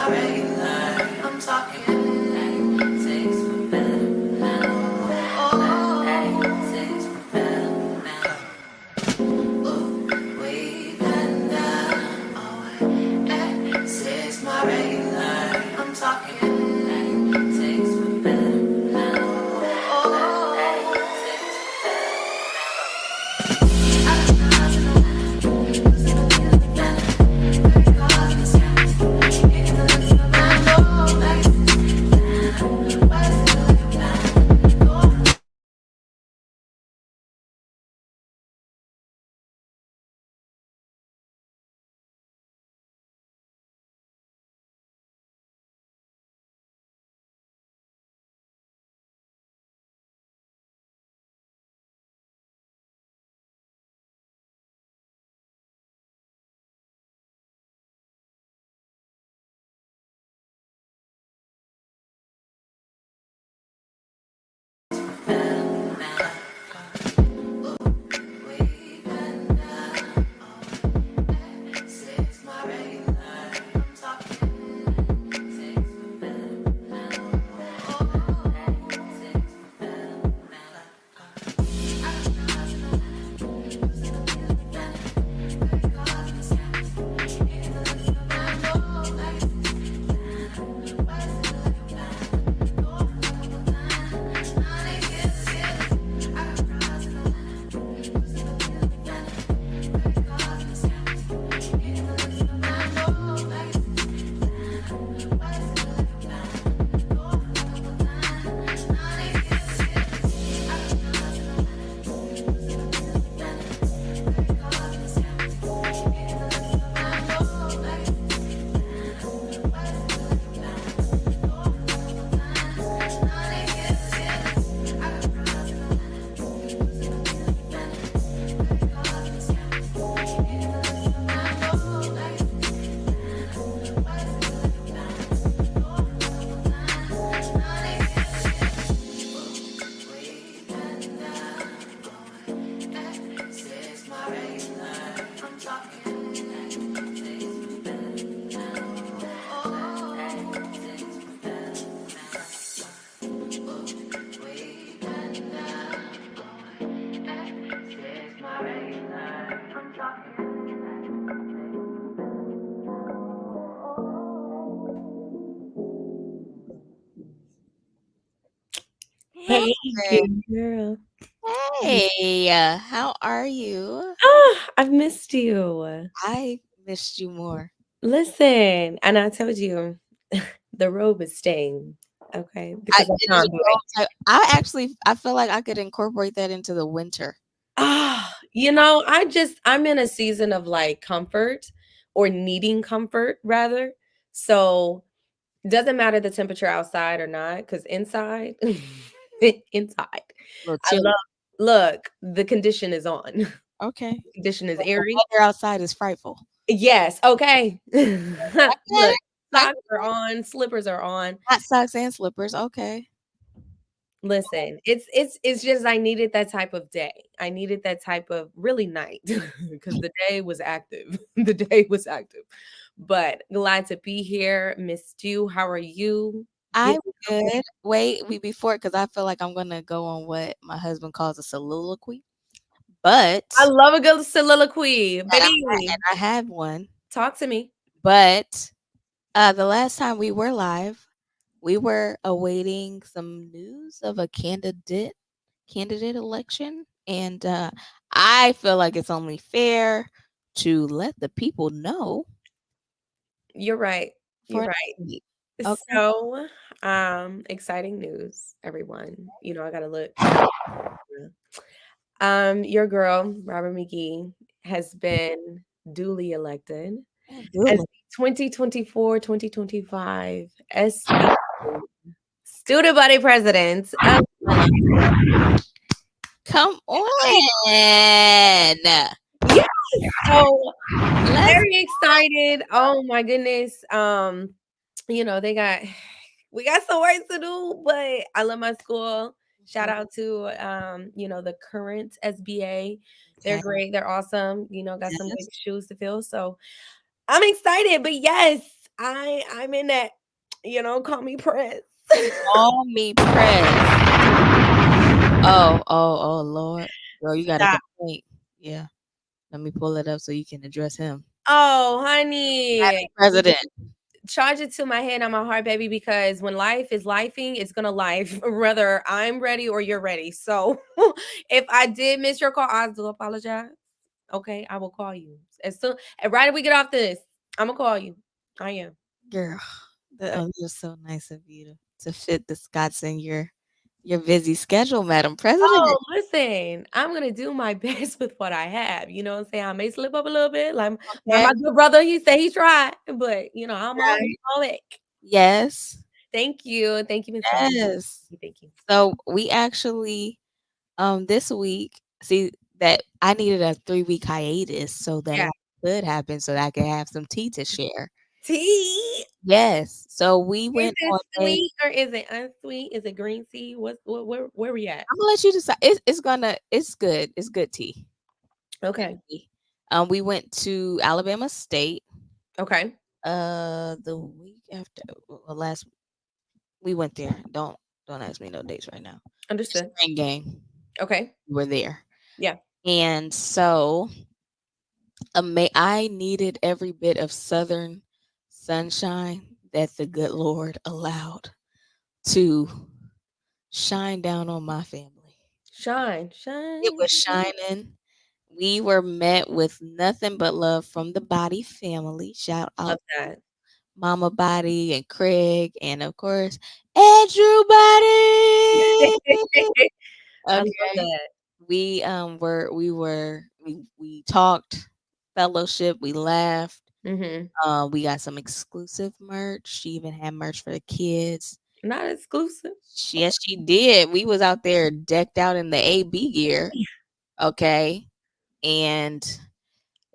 my regular. I'm talking takes for better now. Takes for better now. Oh, way better. Oh, takes my regular. I'm talking takes for better now. Hey, Listen. girl. Hey, how are you? I've missed you. I missed you more. Listen, and I told you the robe is staying, okay? I Because it I is can't a do it. I feel like I could incorporate that into the winter. I'm in a season of like comfort or needing comfort rather. So it doesn't matter the temperature outside or not, because inside, inside, A little I love, chilly. look, the condition is on. Okay. The condition is But the airy. weather outside is frightful. Yes, okay. I get Look, it. I get socks are it. on, slippers are on. Hot socks and slippers. Okay. Listen, it's just I needed that type of day. I needed that type of really night because the day was active. The day was active. But glad to be here. Missed you. How are you? Give I'm me good. Wait, we before because I feel like I'm gonna go on what my husband calls a soliloquy. I But love a good soliloquy. and Baby, I have one. talk to me. But the last time we were live, we were awaiting some news of a candidate election, and I feel like it's only fair to let the people know You're right. You're for right. the okay. So, exciting news, everyone. I gotta look. Your girl, Robert McGee, has been duly elected as Duly. the 2024-2025 SBA Student Body President of Come on. Yes, so Let's very excited. Oh my goodness. They got we got some work to do, but I love my school. Shout out to the current SBA. They're okay. great, they're awesome, got some big Yes. shoes to fill. So I'm excited, but yes. I'm in that, call me Prince. Call me Prince. Oh, Lord. Girl, you got a Stop. complaint. Yeah. Let me pull it up so you can address him. Oh, honey. President. Charge it to my head and my heart, baby, because when life is lifing, it's gonna life, whether I'm ready or you're ready. So if I did miss your call, I do apologize. Okay, I will call you as soon right as we get off this. I'm gonna call you. I am. Girl, I- that was so nice of you to fit the Scots in your busy schedule, Madam President. Oh, listen, I'm gonna do my best with what I have. You know what I'm saying? I may slip up a little bit, like Okay. my good brother. He said he tried, but I'm Right. all it. Yes. Thank you, thank you, Miss Johnson. Yes. Thank you. So we actually this week see that I needed a 3-week hiatus so that Yeah, life could happen so that I could have some tea to share. tea. Yes. So we Is went it on a sweet or is it unsweet? Is it green tea? Where we at? I'm gonna let you decide. It's good. It's good tea. Good Okay. tea. We went to Alabama State Okay. the week after last we went there. Don't ask me no dates right now. Understood. Spring game. Okay. We were there. Yeah. And so I needed every bit of southern sunshine that the good Lord allowed to shine down on my family. Shine. It Shine. was shining. We were met with nothing but love from the Body family. Shout Love out that. Mama Body and Craig, and of course, Andrew Body. I love Okay. that. We talked, fellowship, we laughed. Mm-hmm. We got some exclusive merch. She even had merch for the kids. Not exclusive. Yes, she did. We was out there decked out in the AB gear. Okay. And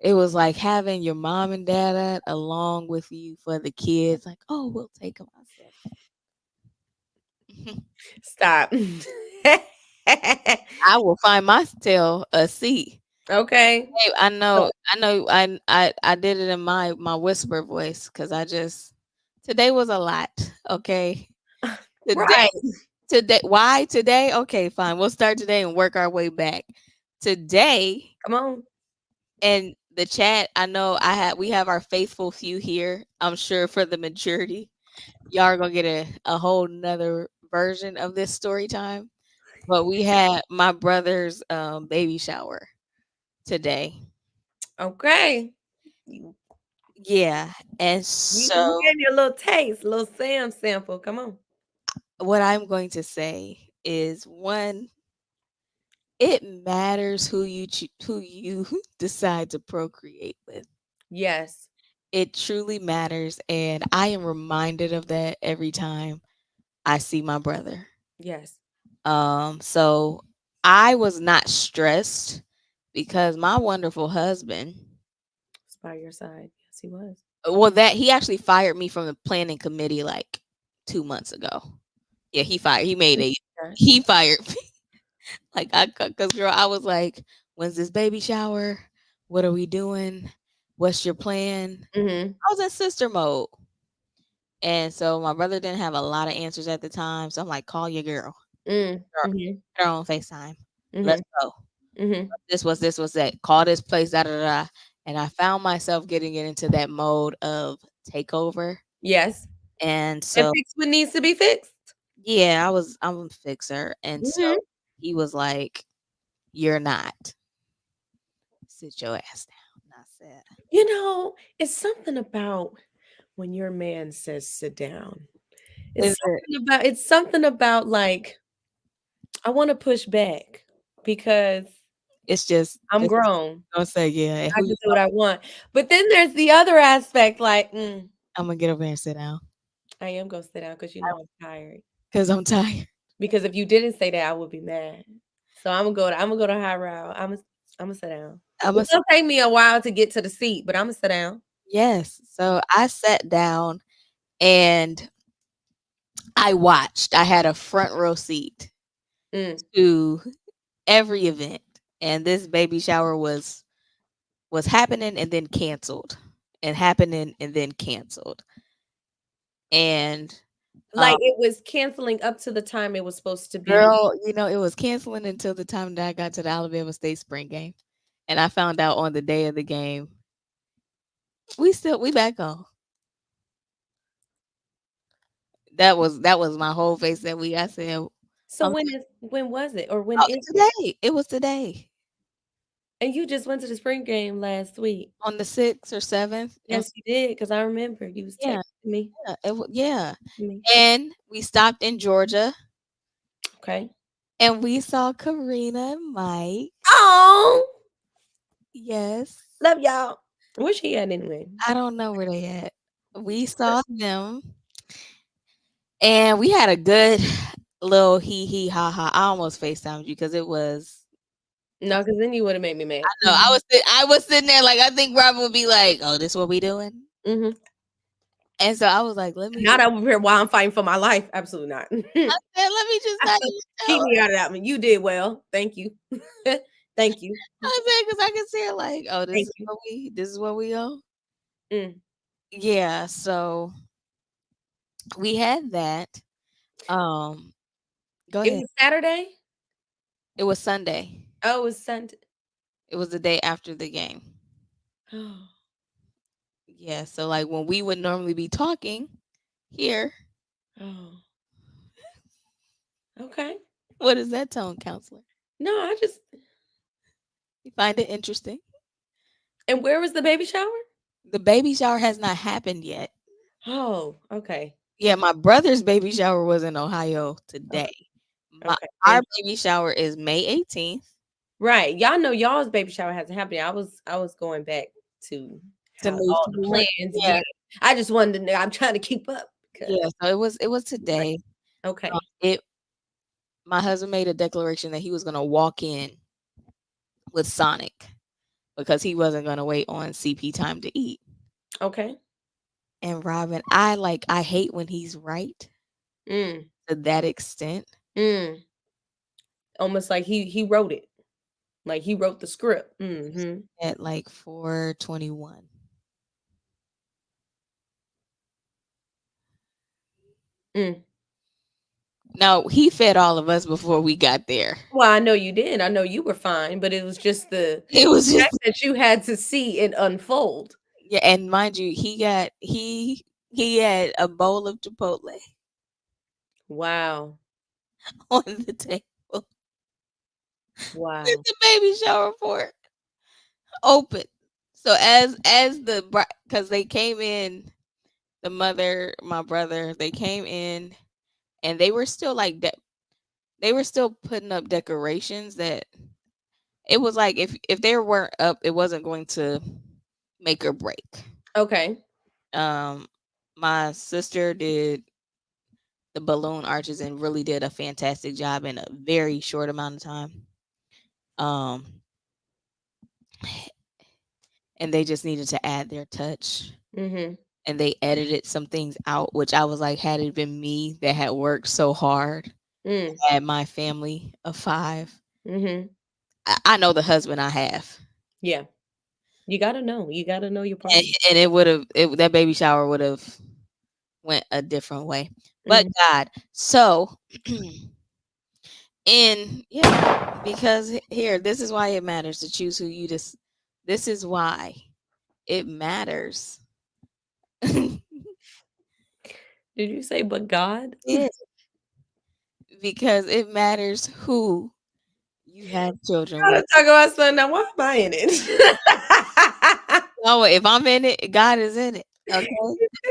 it was like having your mom and dad along with you for the kids. Like, oh, we'll take them. I said, Stop. I will find my tail a seat. Okay. Hey, I did it in my whisper voice because today was a lot. Okay, today Right. why today? Okay, fine. We'll start today and work our way back. Today Come on. and the chat. I know we have our faithful few here. I'm sure for the majority, y'all are gonna get a whole nother version of this story time. But we had my brother's baby shower today. Okay. You, Yeah, and you so gave me a little taste, a little Sam sample. Come on. what I'm going to say is one, it matters who you decide to procreate with. Yes. It truly matters, and I am reminded of that every time I see my brother. Yes. So I was not stressed because my wonderful husband, It's by your side. Yes, he was. well, that he actually fired me from the planning committee like 2 months ago. Yeah, Okay. he fired me. Like cause girl, I was like, when's this baby shower? What are we doing? What's your plan? Mm-hmm. I was in sister mode. And so my brother didn't have a lot of answers at the time. So I'm like, call your girl. Mm. Girl, Mm-hmm. get her on FaceTime. Mm-hmm. Let's go. Mm-hmm. This was that. Call this place, da da da. And I found myself getting into that mode of takeover. Yes. And And so fix what needs to be fixed. yeah, I'm a fixer. And so Mm-hmm. he was like, you're not. Sit your ass down. And I said, It's something about when your man says sit down. is it? It's something about like I want to push back because It's just I'm this is grown. gonna say, yeah, and I who can you do what I want. But then there's the other aspect, like, I'm gonna get over here and sit down I am gonna sit down because I'm tired. because I'm tired. Because if you didn't say that, I would be mad. So I'm gonna go to high route. I'm gonna sit down. I'm a It's gonna take me a while to get to the seat, but I'm gonna sit down. yes. So I sat down and I watched. I had a front row seat Mm, to every event, and this baby shower was happening and then canceled, and happening and then canceled. and Like it was canceling up to the time it was supposed to be. girl, it was canceling until the time that I got to the Alabama State spring game, and I found out on the day of the game. We back on. That was my whole face that week. I said, So when was it or when oh, is it? today. It was today And you just went to the spring game last week. on the 6th or 7th, and Yes, you did because I remember you was yeah, texting me. yeah, Me. and we stopped in Georgia, Okay. and we saw Karina and Mike. Oh, Yes, love y'all. Where's she at anyway? I don't know where they at. We saw them, and we had a good little hee hee ha ha. I almost FaceTimed you because it was. No, because then you would have made me mad. No, I was sitting there like I think Robin would be like, "Oh, this what we doing?" Mm-hmm. And so I was like, "Let me Not just, over here while I'm fighting for my life. Absolutely not. let me just not even tell Keep her." me out of that one. You did well. Thank you. Thank you. I said because I can see her like, "Oh, Thank you. this is what we go." Mm. Yeah, so we had that. Um, go It ahead. was Saturday. It was Sunday. Oh, it was Sunday. It was the day after the game. Oh, Yeah, so like when we would normally be talking here, oh. Okay. what is that tone, counselor? No, I just. You find it interesting? And where was the baby shower? The baby shower has not happened yet. Oh, okay. Yeah, my brother's baby shower was in Ohio today. Okay. My Okay. Our Thank you. baby shower is May 18th Right. Y'all know y'all's baby shower hasn't happened. I was going back to to how move all to the New York. plans. Yeah. Yeah, I just wanted to know. I'm trying to keep up. yeah. So it was today. Okay. It My husband made a declaration that he was gonna walk in with Sonic because he wasn't gonna wait on CP time to eat. Okay. And Robin, I hate when he's right Mm. to that extent. Mm. Almost like he wrote it. Like he wrote the script. Mm-hmm. At like 4:21. Mm. No, he fed all of us before we got there. Well, I know you did. I know you were fine, but it was just the It was just fact that you had to see it unfold. yeah, and mind you, he had a bowl of Chipotle Wow. on the table with Wow. the baby shower fork open. So as the because they came in, the mother, my brother, they came in and they were still like they were still putting up decorations that it was like if they weren't up, it wasn't going to make or break. Okay. Um, my sister did the balloon arches and really did a fantastic job in a very short amount of time. Um, and they just needed to add their touch. Mm-hmm. And they edited some things out, which I was like, had it been me that had worked so hard Mm. at my family of 5, Mm-hmm. I know the husband I have. Yeah. You gotta know. You gotta know your And, partner. and that baby shower would have went a different way. But Mhm. God, so in yeah, because here, this is why it matters to choose who you just. This is why it matters. Did you say but God? Yeah, because it matters who you have children Gotta with. talk about something now. Why am I in it? Oh, if I'm in it, God is in it. Okay,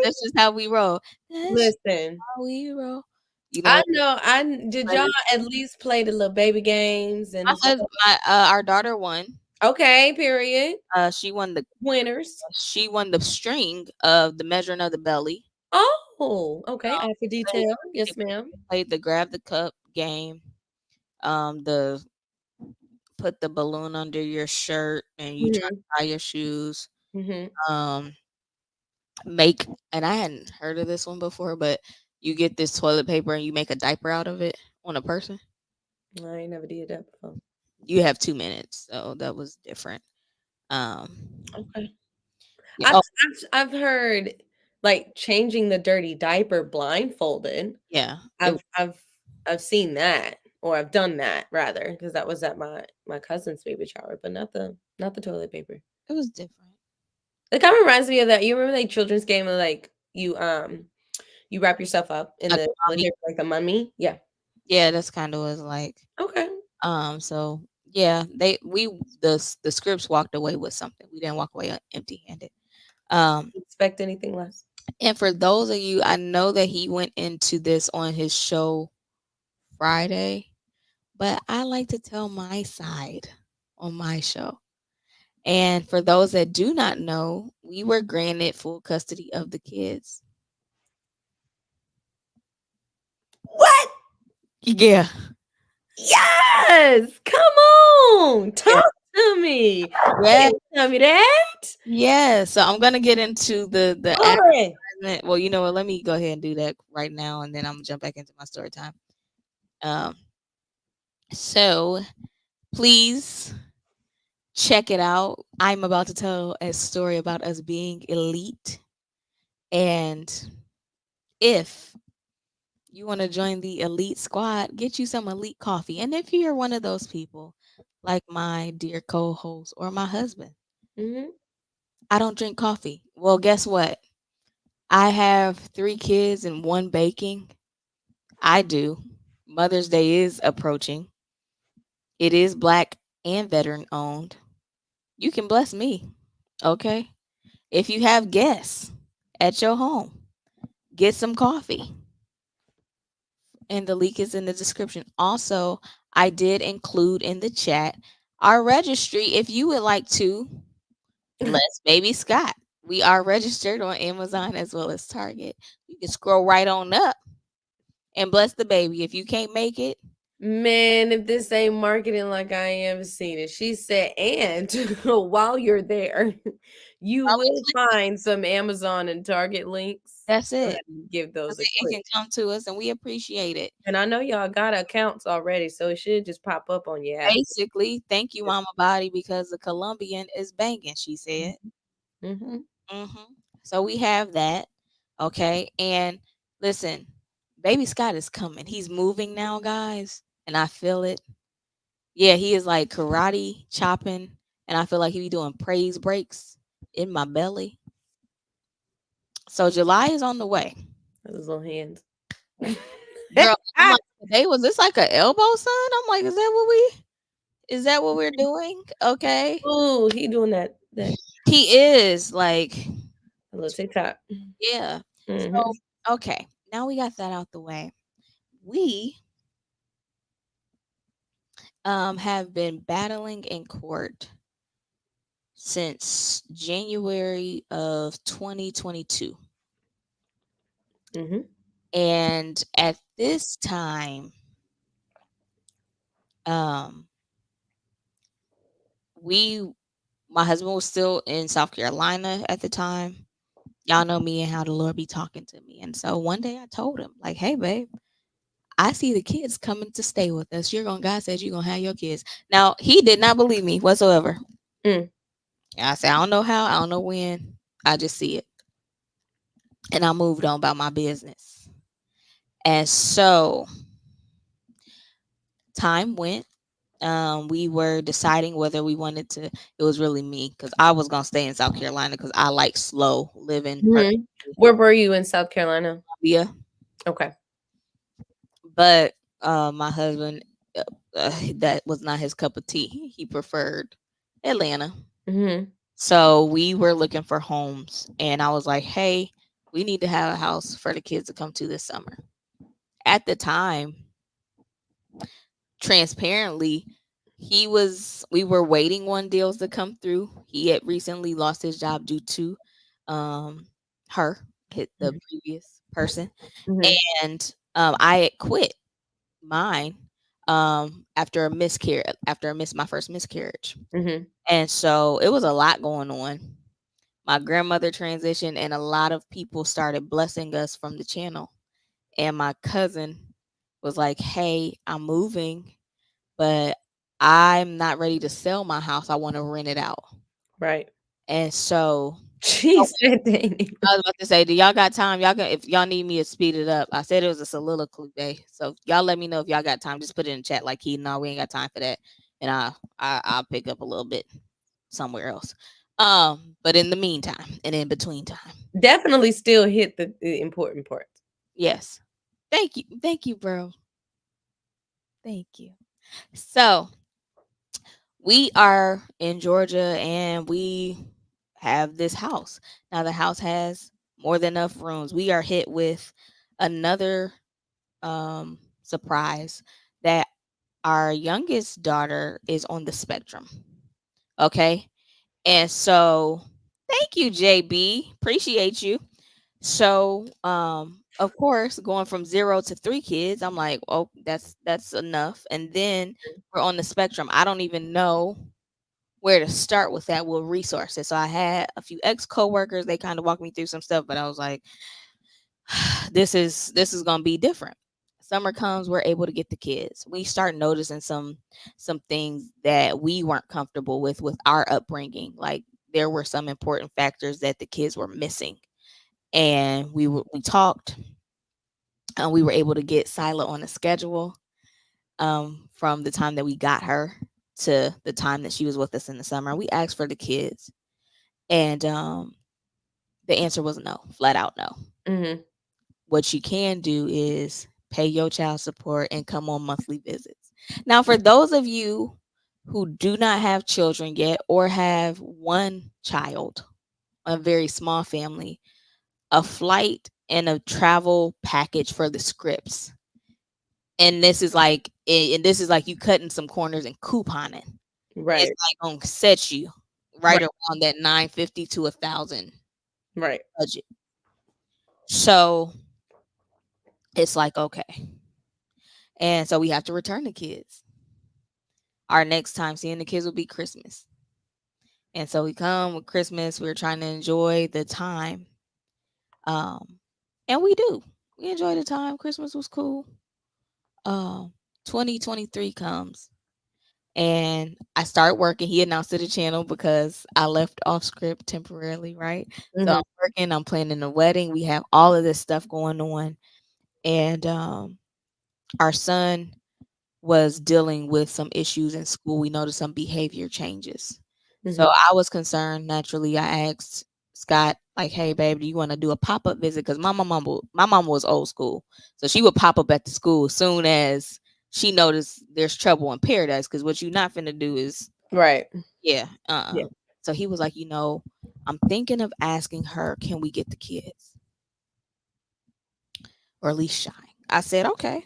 that's just how we roll. That's just Listen, how we roll. You know I what? know. Did y'all at least play the little baby games and My the stuff? husband, our daughter won. Okay, period. She won the Winners. string of the measuring of the belly. Oh, okay. Eye for Played, detail. they Yes, ma'am. played the grab the cup game. The put the balloon under your shirt and you try to Mm-hmm. tie your shoes. Mm-hmm. Um, make and I hadn't heard of this one before, but you get this toilet paper and you make a diaper out of it on a person. I ain't never did that before. You have 2 minutes, so that was different. Um, Okay. yeah, I've oh, I've heard. Like changing the dirty diaper blindfolded. Yeah. It I've seen that, or I've done that rather, because that was at my cousin's baby shower, but not the toilet paper. it was different. It kind of reminds me of that. You remember like children's game of like you wrap yourself up in Like the toilet mommy. paper like a mummy. Yeah. Yeah, that's kind of was like. Okay. So yeah, the scripts walked away with something. We didn't walk away empty handed. Um, Expect anything less. and for those of you, I know that he went into this on his show Friday, but I like to tell my side on my show. And for those that do not know, we were granted full custody of the kids. What? Yeah. Yes. Come on. Talk to me. Yeah. Tell me that. Yeah. So I'm gonna get into the Glory. well, you know what? Let me go ahead and do that right now, and then I'm gonna jump back into my story time. Um, so please check it out. I'm about to tell a story about us being elite, and if you want to join the elite squad, get you some elite coffee. And if you're one of those people, like my dear co-host or my husband, Mm-hmm. I don't drink coffee. Well, guess what? I have 3 kids and 1 baking. I do. Mother's Day is approaching. It is black and veteran owned. You can bless me, okay? If you have guests at your home, get some coffee. And the link is in the description. Also, I did include in the chat our registry if you would like to bless baby Scott. We are registered on Amazon as well as Target. You can scroll right on up and bless the baby. If you can't make it, Man, if this ain't marketing like I am seeing it, she said, and while you're there, you while we will click, find some Amazon and Target links. that's Go it. ahead and give 'Cause those a it click. can come to us and we appreciate it. And I know y'all got accounts already, so it should just pop up on your app. Basically, thank you, Mama Body, because the Colombian is banging, she said. Mm-hmm. So we have that. Okay. And listen, baby Scott is coming. He's moving now, guys. And I feel it. Yeah, he is like karate chopping. And I feel like he be doing praise breaks in my belly. So July is on the way. Those little hands. Girl, I'm like, today was this like a elbow, son? I'm like, is that what we're doing? Okay. Oh, he doing that He is like, a little TikTok. yeah. Mm-hmm. So okay. Now we got that out the way. We have been battling in court since January of 2022. Mm-hmm. And at this time, um, we, my husband was still in South Carolina at the time. Y'all know me and how the Lord be talking to me. And so one day I told him, like, hey, babe, I see the kids coming to stay with us. God says you're going to have your kids. Now, he did not believe me whatsoever. Mm. I said, I don't know how, I don't know when. I just see it. And I moved on about my business. And so time went. We were deciding whether we wanted to. It was really me because I was gonna stay in South Carolina because I like slow living. Mm-hmm. Where were you in South Carolina? Yeah, Okay. but my husband, that was not his cup of tea. He preferred Atlanta. Mm-hmm. So we were looking for homes, and I was like, "Hey, we need to have a house for the kids to come to this summer." At the time, transparently, we were waiting on deals to come through. He had recently lost his job due to um her hit the previous person, Mm-hmm. and I had quit mine after my first miscarriage. Mm-hmm. And so it was a lot going on. My grandmother transitioned and a lot of people started blessing us from the channel. And my cousin was like, "Hey, I'm moving, but I'm not ready to sell my house. I want to rent it out." Right. And so She said they need I was about to say, do y'all got time? Y'all can, if y'all need me to speed it up. I said it was a soliloquy day, so y'all let me know if y'all got time. Just put it in chat, like, he, no, we ain't got time for that, and I'll pick up a little bit somewhere else. But in the meantime, and in between time, definitely still hit the important parts. yes, thank you, bro, thank you. So we are in Georgia, and we have this house. Now the house has more than enough rooms. We are hit with another surprise that our youngest daughter is on the spectrum. Okay. And so thank you, JB. Appreciate you. So of course, going from 0 to 3 kids, I'm like, oh, that's enough. And then we're on the spectrum. I don't even know where to start with that with resources. So I had a few ex coworkers, they kind of walked me through some stuff, but I was like, this is gonna be different. Summer comes, we're able to get the kids. We start noticing some things that we weren't comfortable with our upbringing. Like there were some important factors that the kids were missing, and we talked, and we were able to get Sila on a schedule from the time that we got her to the time that she was with us in the summer. We asked for the kids, and the answer was no, flat out no. Mm-hmm. What you can do is pay your child support and come on monthly visits. Now, for those of you who do not have children yet or have one child, a very small family, a flight and a travel package for the scripts. And this is like you cutting some corners and couponing. It's Right. like gonna set you right Right. around that 950 to 1,000 Right. budget. So it's like, okay. And so we have to return the kids. Our next time seeing the kids will be Christmas. And so we come with Christmas. We're trying to enjoy the time. Um, and we do. We enjoy the time. Christmas was cool. Um, 2023 comes, and I start working. He announced to the channel because I left off script temporarily, right? So Mm-hmm. I'm working, I'm planning a wedding. We have all of this stuff going on. And our son was dealing with some issues in school. We noticed some behavior changes. So Mm-hmm. I was concerned. Naturally, I asked Scott, like, "Hey, babe, do you want to do a pop up visit?" Because my mom was old school, so she would pop up at the school as soon as she noticed there's trouble in paradise. Because what you're not finna do is, Right. yeah, Yeah. So he was like, I'm thinking of asking her, can we get the kids or at least shine? I said, okay.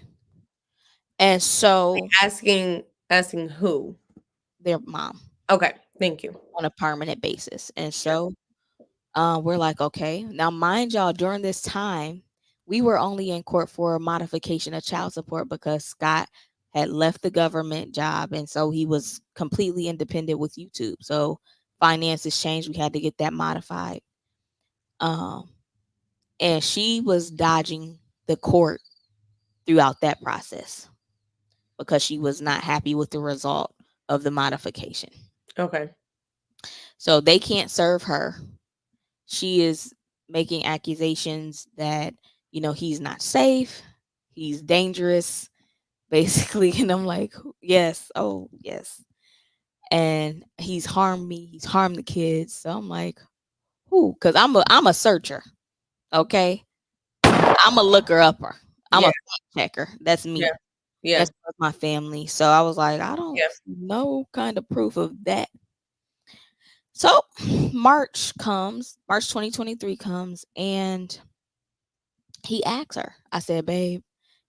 And so Asking who? their mom Okay. Thank you. on a permanent basis. And Sure. so we're like, okay. Now, mind y'all, during this time, we were only in court for a modification of child support because Scott had left the government job. And so he was completely independent with YouTube. So finances changed. We had to get that modified. Um, and she was dodging the court throughout that process because she was not happy with the result of the modification. Okay. So they can't serve her. She is making accusations that, he's not safe, he's dangerous, basically. And I'm like, yes, oh, yes. And he's harmed me, he's harmed the kids. So I'm like, who? Because I'm a searcher, okay? I'm a looker upper. I'm a Yeah. fact checker. That's Yeah. me. Yeah. That's my family. So I was like, I don't Yeah. see no kind of proof of that. So March 2023 comes, and he asks her. I said, babe,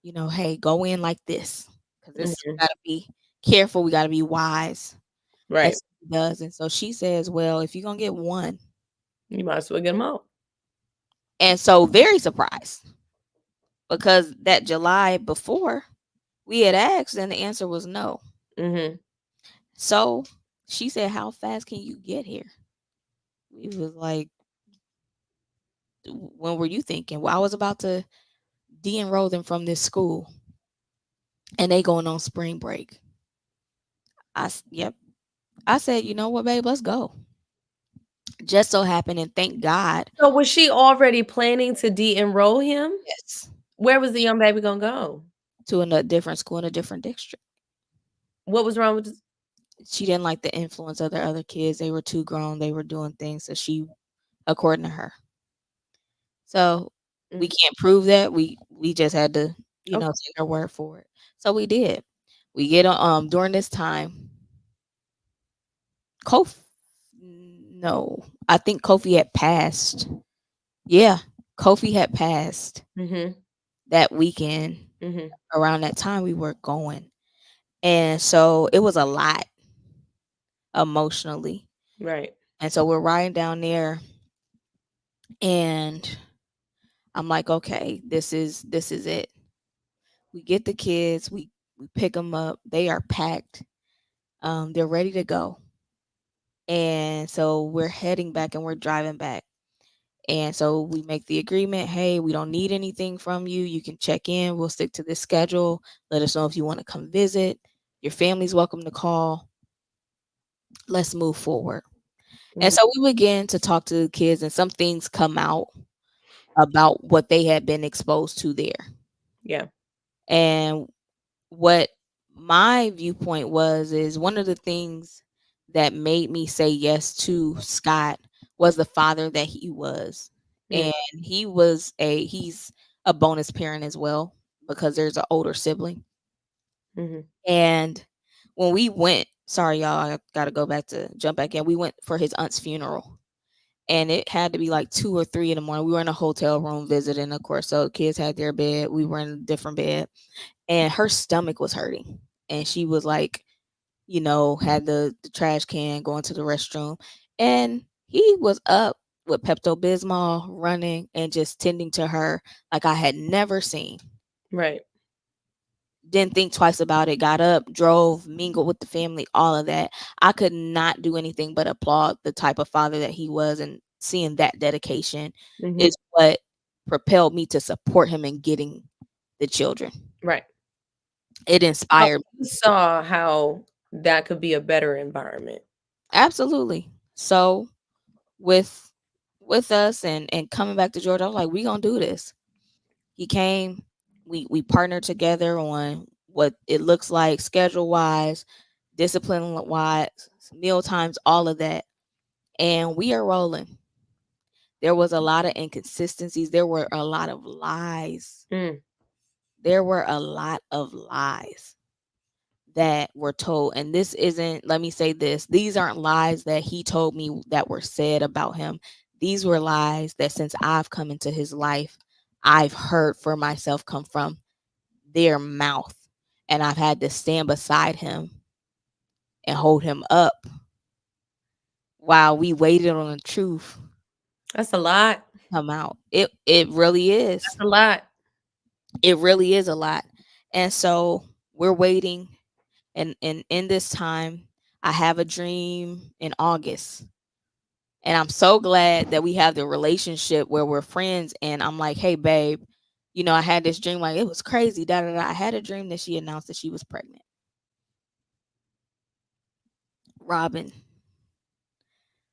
hey, go in like this. Because this Mhm. gotta be careful, we gotta be wise. And Right. so he does. And so she says, well, if you're gonna get one. You might as well get them all. And so very surprised because that July before we had asked and the answer was no. Mm-hmm. So she said, how fast can you get here? We was like, when were you thinking? Well, I was about to de-enroll them from this school, and they going on spring break. Yep. I said, you know what, babe, let's go. Just so happened, and thank God. So was she already planning to de-enroll him? Yes. Where was the young baby gonna go? To a different school in a different district. What was wrong with this? She didn't like the influence of the other kids. They were too grown. They were doing things that she, according to her. So we Mm, can't prove that. We just had to, okay. take her word for it. So we did. We get on during this time. Kofi, no, I think Kofi had passed. Yeah, Kofi had passed Mhm. that weekend. Mhm. Around that time, we were going, and so it was a lot emotionally. Right. And so we're riding down there, and I'm like, okay, this is it. We get the kids, we pick them up. They are packed. They're ready to go. And so we're heading back and we're driving back. And so we make the agreement, hey, we don't need anything from you. You can check in. We'll stick to this schedule. Let us know if you want to come visit. Your family's welcome to call. Let's move forward. And Mhm. so we begin to talk to the kids, and some things come out about what they had been exposed to there. Yeah. And what my viewpoint was is one of the things that made me say yes to Scott was the father that he was. Mm, And he's a bonus parent as well because there's an older sibling. mhm. And when we went, sorry y'all, I got to go back to jump back in. We went for his aunt's funeral. And it had to be like 2 or 3 in the morning. We were in a hotel room visiting, of course. So kids had their bed. We were in a different bed, and her stomach was hurting, and she was like, had the trash can going to the restroom, and he was up with Pepto Bismol, running and just tending to her like I had never seen. Right. Didn't think twice about it. Got up, drove, mingled with the family, all of that. I could not do anything but applaud the type of father that he was, and seeing that dedication Mhm. is what propelled me to support him in getting the children. Right. It So inspired you me. saw how that could be a better environment. Absolutely. So with us and coming back to Georgia, I was like, we gonna do this. He came, we partnered together on what it looks like schedule wise, discipline wise, meal times, all of that. And we are rolling. There was a lot of inconsistencies. There were a lot of lies. Mm, There were a lot of lies that were told. And this isn't, let me say this, these aren't lies that he told me that were said about him. These were lies that since I've come into his life, I've heard for myself come from their mouth. And I've had to stand beside him and hold him up while we waited on the truth that's a lot. come out. It really That's is. a lot. It really is a lot. And so we're waiting, and in this time I have a dream in August. And I'm so glad that we have the relationship where we're friends, and I'm like, "Hey babe, I had this dream, like it was crazy, da da da. I had a dream that she announced that she was pregnant." Robin,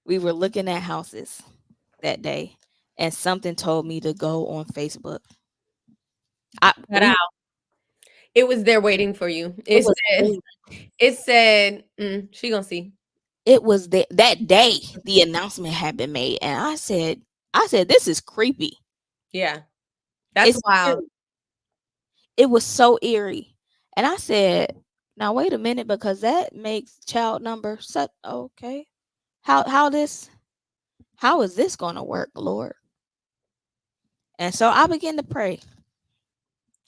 we were looking at houses that day, and something told me to go on Facebook. I Cut we out. It was there waiting for you. It It was said, there. she gonna see. It was that day the announcement had been made, and I said this is creepy. Yeah. That's It's wild. eerie. It was so eerie. And I said, now wait a minute, because that makes child number such okay. How is this gonna work, Lord? And so I began to pray.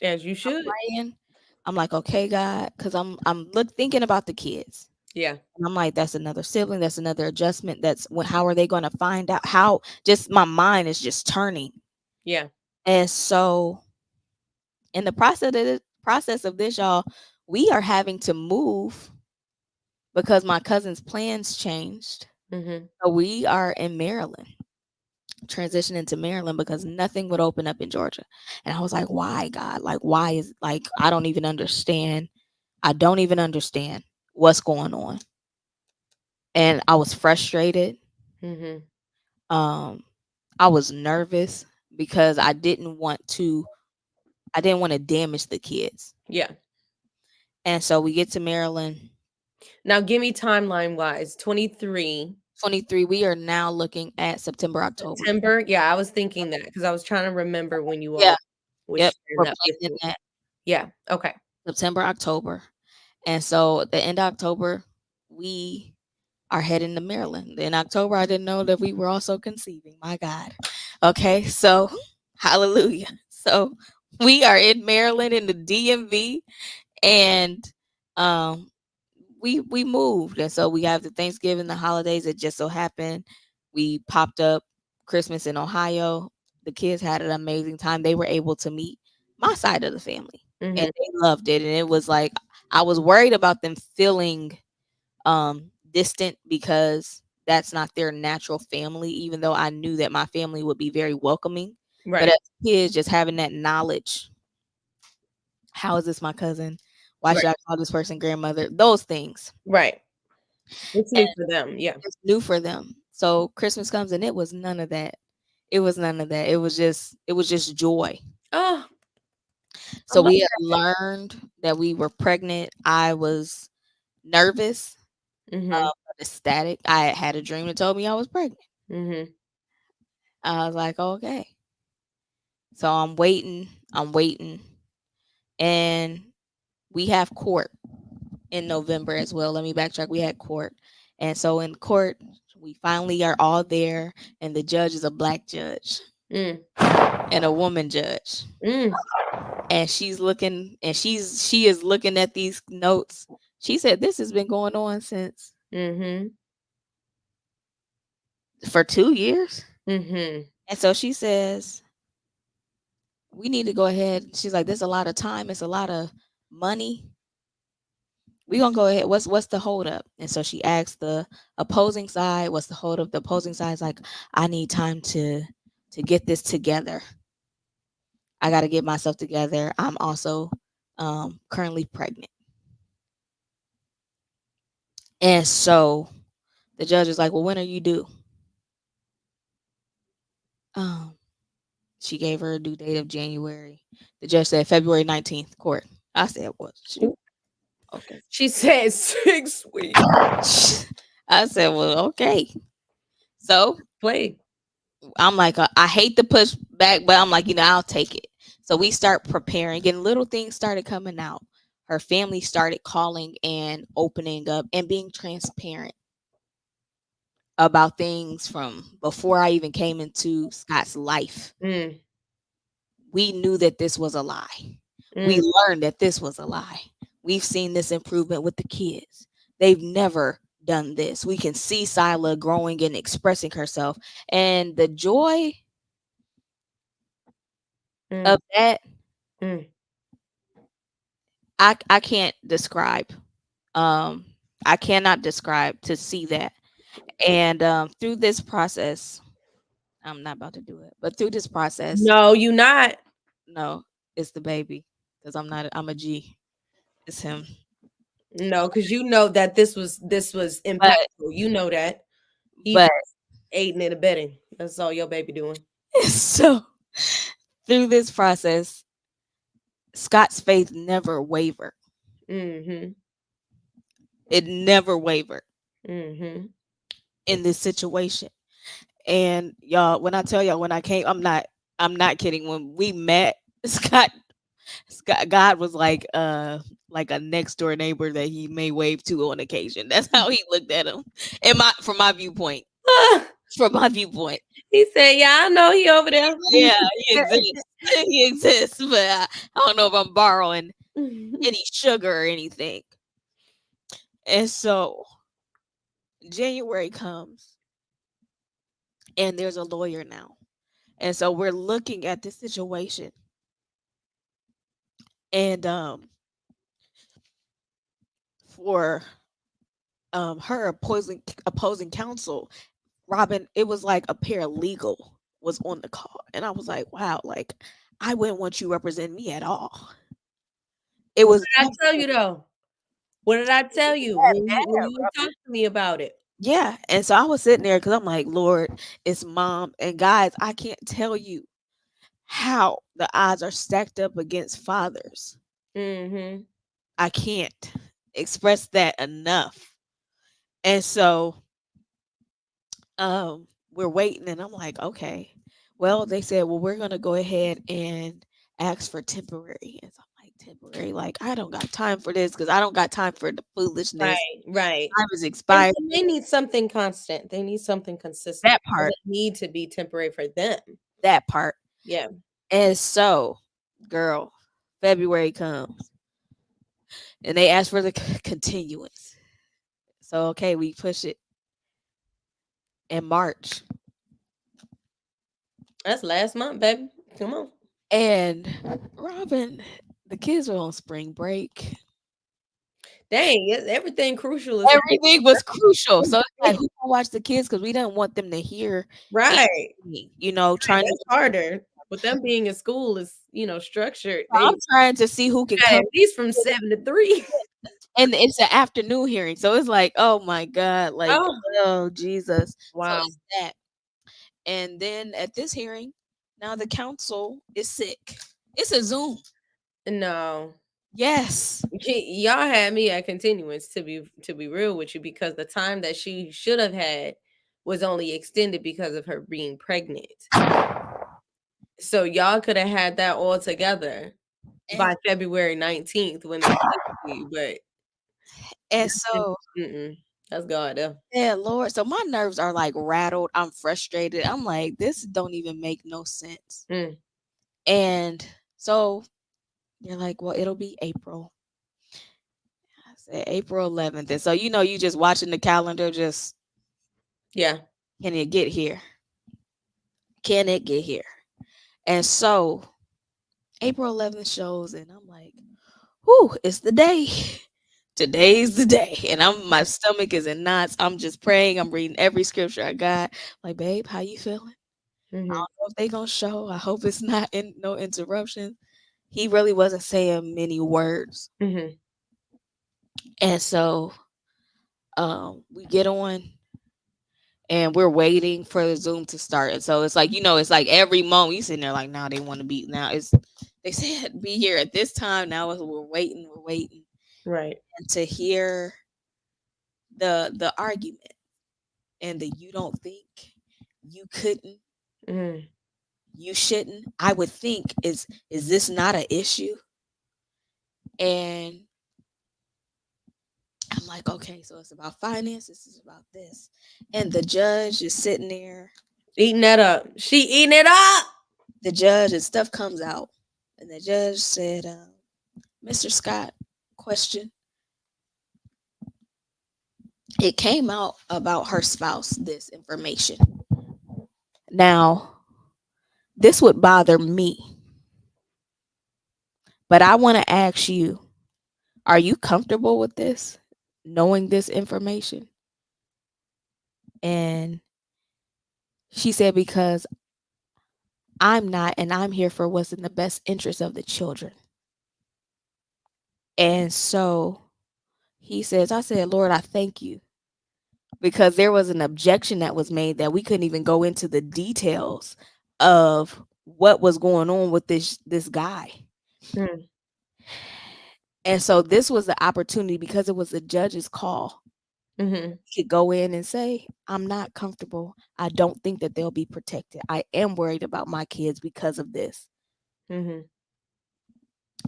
As you I'm should. praying. I'm like, okay, God, because I'm thinking about the kids. Yeah. And I'm like, that's another sibling, that's another adjustment. That's when how are they gonna find out? How just my mind is just turning. Yeah. And so in the process of this, y'all, we are having to move because my cousin's plans changed. Mhm. So we are in Maryland, transitioning to Maryland because nothing would open up in Georgia. And I was like, why, God? Like, why is like I don't even understand. I don't even understand what's going on. And I was frustrated. Mhm. Um, I was nervous because I didn't want to damage the kids. Yeah. And so we get to Maryland. Now give me timeline wise. 23 23, we are now looking at September, October. September. Yeah, I was thinking that because I was trying to remember when you Yeah. all was Yep. sharing We're that with planning me. that Yeah. Okay. September, October. And so at the end of October, we are heading to Maryland. In October, I didn't know that we were also conceiving. My God. Okay. So hallelujah. So we are in Maryland in the DMV, and um we moved, and so we have the Thanksgiving, the holidays. It just so happened we popped up Christmas in Ohio. The kids had an amazing time. They were able to meet my side of the family, and Mhm. they loved it. And it was like I was worried about them feeling distant because that's not their natural family, even though I knew that my family would be very welcoming. But Right. as kids, just having that knowledge, how is this my cousin? Why Right. should I call this person grandmother? Those things. Right. It's And new for them. Yeah. it's new for them. So Christmas comes and it was none of that. It was none of that. It was just joy. Oh, I So love we had that. learned that we were pregnant. I was nervous, Mhm. but ecstatic. I had a dream that told me I was pregnant. Mhm. I was like, okay. So I'm waiting. I'm waiting. And we have court in November as well. Let me backtrack. We had court. And so in court, we finally are all there, and the judge is a black judge Mm. and a woman judge. Mm. And she is looking at these notes. She said this has been going on since Mhm. for 2 years. Mhm. And so she says, we need to go ahead. She's like, there's a lot of time, it's a lot of money. We gonna go ahead. What's the hold up? And so she asked the opposing side, what's the hold up? The opposing side's like, I need time to get this together. I gotta get myself together. I'm also currently pregnant. And so the judge is like, well, when are you due? Um, she gave her a due date of January. The judge said February 19th, court. I said, well, shoot. Okay. She said 6 weeks. I said, well, okay. So Play. I'm like, I hate to push back, but I'm like, I'll take it. So we start preparing, and little things started coming out. Her family started calling and opening up and being transparent about things from before I even came into Scott's life. Mm. We knew that this was a lie. We Mm. learned that this was a lie. We've seen this improvement with the kids. They've never done this. We can see Sila growing and expressing herself. And the joy Mm. of that, Mm. I can't describe. Um, I cannot describe to see that. And through this process, I'm not about to do it, but through this process, No, you not. no, it's the baby because I'm a G. It's him. No, because you know that this was But impactful. You know that. He but was aiding and abetting. That's all your baby doing. so through this process, Scott's faith never wavered. Mm-hmm. It never wavered Mm-hmm. in this situation. And y'all, when I tell y'all when I came, I'm not kidding. When we met, Scott God was like a next door neighbor that he may wave to on occasion. That's how he looked at him. From my viewpoint. From my viewpoint. He said, "Yeah, I know he over there." Yeah, he exists. He exists, but I don't know if I'm borrowing any sugar or anything. And so January comes, and there's a lawyer now. And so we're looking at this situation, and for her opposing counsel, Robin, it was like a paralegal was on the call, and I was like, wow, like I wouldn't want you represent me at all. It What was did I tell you though? What did I tell you when you were talking to me about it? Yeah. And so I was sitting there because I'm like, Lord, it's mom. And guys, I can't tell you how the odds are stacked up against fathers. Mm-hmm. I can't express that enough. And so we're waiting and I'm like, okay. Well, they said, well, we're gonna go ahead and ask for temporary. And so I'm like, temporary, like I don't got time for this because I don't got time for the foolishness. Right, right. Time is And expired. they need something constant. They need something consistent. That It part, doesn't need to be temporary for them. that part. Yeah. And so, girl, February comes and they ask for the continuance. So okay, we push it in March. That's last month, baby. Come on. And Robin, the kids were on spring break. Dang, everything crucial is Everything was crucial. So it's like, happening. who gonna watch the kids? Because we didn't want them to hear Right. anything, trying to. That's harder. With them being in school is, structured. So I'm trying to see who can Got come. at least from 7 to 3. And it's an afternoon hearing. So it's like, oh my God, like, Oh, oh Jesus. So wow. it's that. And then at this hearing, now the council is sick. It's a Zoom. No. Yes. Y'all had me at continuance to be real with you because the time that she should have had was only extended because of her being pregnant. So y'all could have had that all together And, by February 19th when it's supposed to be, but and so, mm-mm, that's God. yeah, Lord. So my nerves are like rattled. I'm frustrated. I'm like, this don't even make no sense. Mm, And so they're like, well, it'll be April. I said April 11th. And so, you just watching the calendar, just, yeah. can it get here? Can it get here? And so April 11th shows, and I'm like, whew, it's the day. Today's the day. And my stomach is in knots. I'm just praying. I'm reading every scripture I got. Like, babe, how you feeling? I Mm-hmm. don't know if they gonna show. I hope it's not no interruption. He really wasn't saying many words. Mm-hmm. And so we get on and we're waiting for the Zoom to start. And so it's like, it's like every moment you sitting there like, now they want to be now it's they said be here at this time. Now we're waiting Right. and to hear the argument and the you don't think, you couldn't, Mm-hmm. you shouldn't. I would think is this not an issue? And I'm like, okay, so it's about finance, this is about this. And the judge is sitting there, Eating that up. She eating it up. the judge, and stuff comes out. And the judge said, Mr. Scott, question. It came out about her spouse, this information. Now, this would bother me, but I want to ask you, are you comfortable with this, knowing this information? And she said, because I'm not, and I'm here for what's in the best interest of the children. And so he says, I said, Lord, I thank you, because there was an objection that was made that we couldn't even go into the details of what was going on with this guy. Mm, And so this was the opportunity, because it was the judge's call. mm-hmm. He could go in and say, I'm not comfortable. I don't think that they'll be protected. I am worried about my kids because of this. Mm-hmm.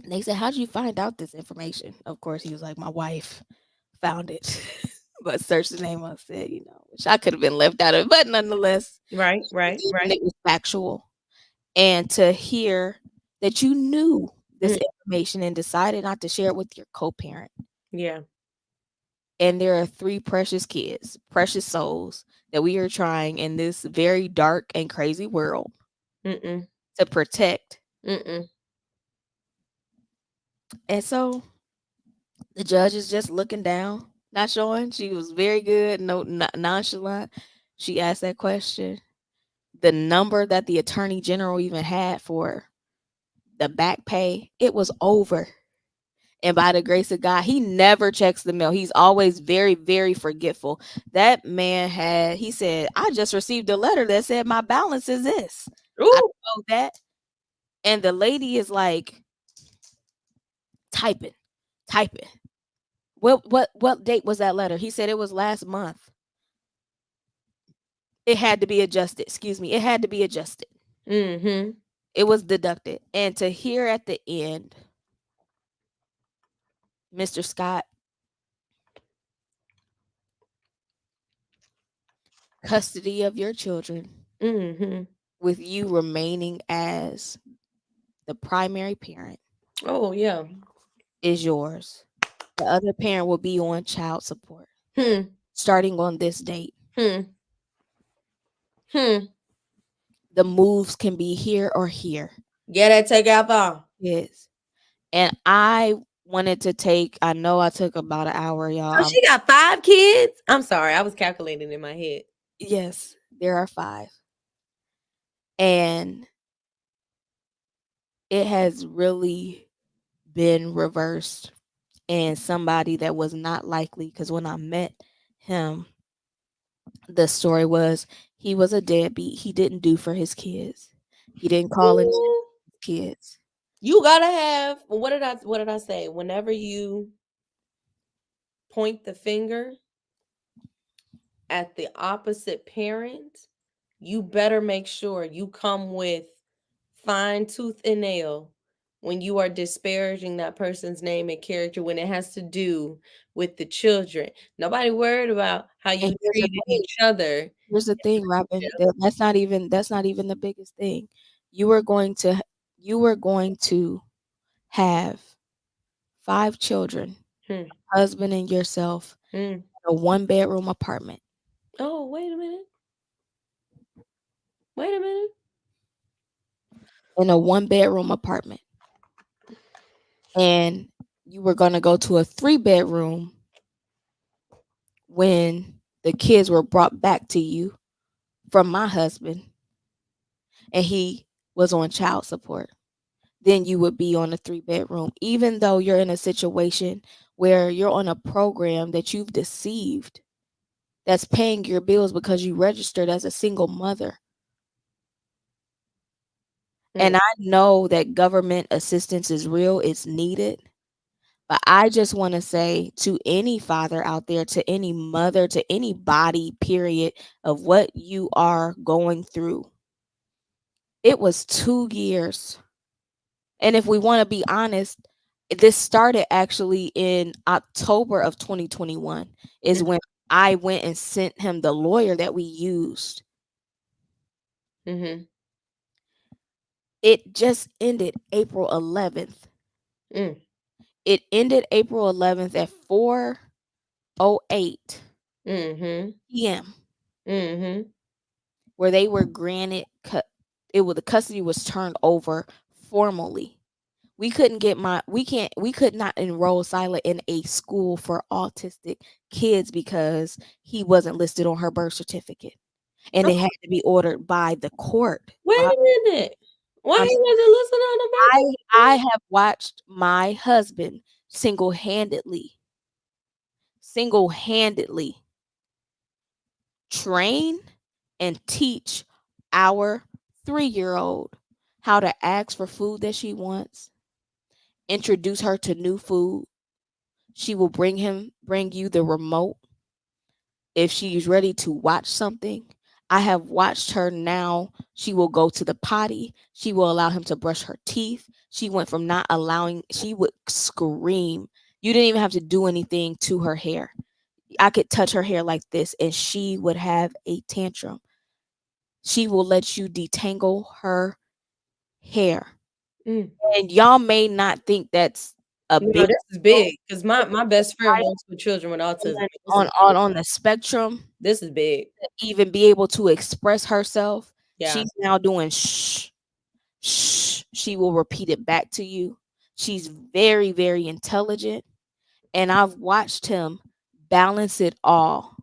And they said, how'd you find out this information? Of course, he was like, my wife found it. But search the name of it, which I could have been left out of it. But nonetheless, Right, right, and right. it was factual. And to hear that you knew this Mm, information and decided not to share it with your co-parent. yeah. And there are 3 precious kids, precious souls that we are trying in this very dark and crazy world Mm-mm. to protect. Mm-mm. And so the judge is just looking down, not showing. She was very good, no nonchalant. She asked that question. The number that the attorney general even had for the back pay, it was over. And by the grace of God, he never checks the mail. He's always very, very forgetful. That man he said, I just received a letter that said my balance is this. I Ooh. know that. And the lady is like typing, typing. What date was that letter? He said it was last month. It had to be adjusted. Excuse me. It had to be adjusted. Mm-hmm. It was deducted. And to hear at the end, Mr. Scott, custody of your children Mm-hmm. with you remaining as the primary parent Oh yeah. is yours. The other parent will be on child support Hmm. starting on this date. Hmm. Hmm. The moves can be here or here. Get it together. Yes. And I wanted to I know I took about an hour, y'all. So she got 5 kids? I'm sorry, I was calculating in my head. Yes, there are 5. And it has really been reversed, and somebody that was not likely, because when I met him, the story was he was a deadbeat. He didn't do for his kids. He didn't call in his Ooh. kids. You gotta have, what did I say? Whenever you point the finger at the opposite parent, you better make sure you come with fine tooth and nail when you are disparaging that person's name and character when it has to do with the children. Nobody worried about how And you treated each other. here's the thing, Robin. That's not even the biggest thing. You are going to you are going to have 5 children, Hmm. husband and yourself, Hmm. a 1-bedroom apartment. Oh, wait a minute. Wait a minute. In a 1-bedroom apartment. And you were going to go to a 3-bedroom when the kids were brought back to you from my husband and he was on child support. Then you would be on a 3-bedroom, even though you're in a situation where you're on a program that you've deceived, that's paying your bills because you registered as a single mother. Hmm. And I know that government assistance is real, it's needed. But I just want to say to any father out there, to any mother, to anybody, period, of what you are going through. It was 2 years. And if we want to be honest, this started actually in October of 2021 is when I went and sent him the lawyer that we used. Mm-hmm. It just ended April 11th. Mm. It ended April 11th at 4:08 Mm-hmm. p.m. Mm-hmm. where they were granted the custody was turned over formally. We could not enroll Sila in a school for autistic kids because he wasn't listed on her birth certificate. And it had to be ordered by the court. Wait a minute. Why I'm he wasn't listening on the I birthday? I have watched my husband single-handedly train and teach our 3-year-old how to ask for food that she wants, introduce her to new food. She will bring you the remote if she's ready to watch something. I have watched her now. She will go to the potty. She will allow him to brush her teeth. She went from not allowing, she would scream. You didn't even have to do anything to her hair. I could touch her hair like this and she would have a tantrum. She will let you detangle her hair. Mm. And y'all may not think that's a No, big this is deal, big because my best friend works with children with autism. but This is on the spectrum, this is big. even be able to express herself, Yeah. she's now doing shh, shh. She will repeat it back to you. She's very, very intelligent. And I've watched him balance it all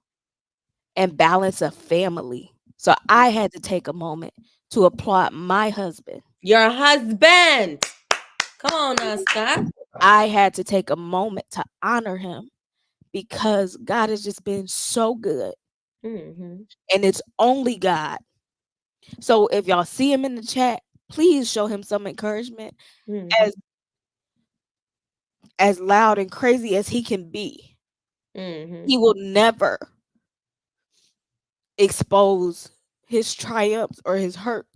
and balance a family. So I had to take a moment to applaud my husband. Your husband. Come on now, Scott. I had to take a moment to honor him because God has just been so good, Mm-hmm. and it's only God. So if y'all see him in the chat, please show him some encouragement. Mm-hmm. As as loud and crazy as he can be, Mm-hmm. he will never expose his triumphs or his hurt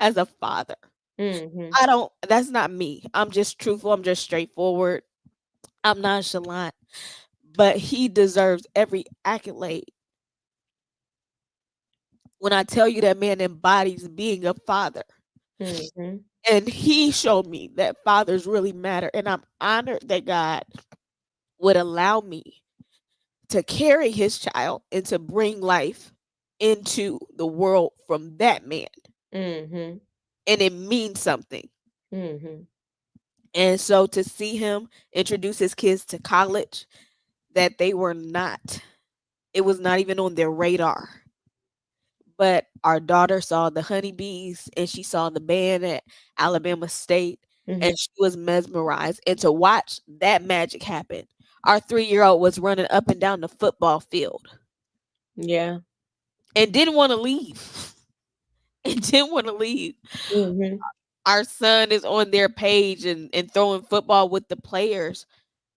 as a father. Mm-hmm. I don't That's not me. I'm just truthful, I'm just straightforward. I'm nonchalant, but he deserves every accolade. When I tell you that man embodies being a father, Mm-hmm. and he showed me that fathers really matter, and I'm honored that God would allow me to carry his child and to bring life into the world from that man. Mm-hmm. And it means something. Mm-hmm. And so to see him introduce his kids to college, that they were not, it was not even on their radar. But our daughter saw the honeybees and she saw the band at Alabama State, Mm-hmm. and she was mesmerized. And to watch that magic happen, our 3-year-old was running up and down the football field Yeah. and didn't want to leave. And didn't want to leave. Mm-hmm. Our son is on their page and throwing football with the players.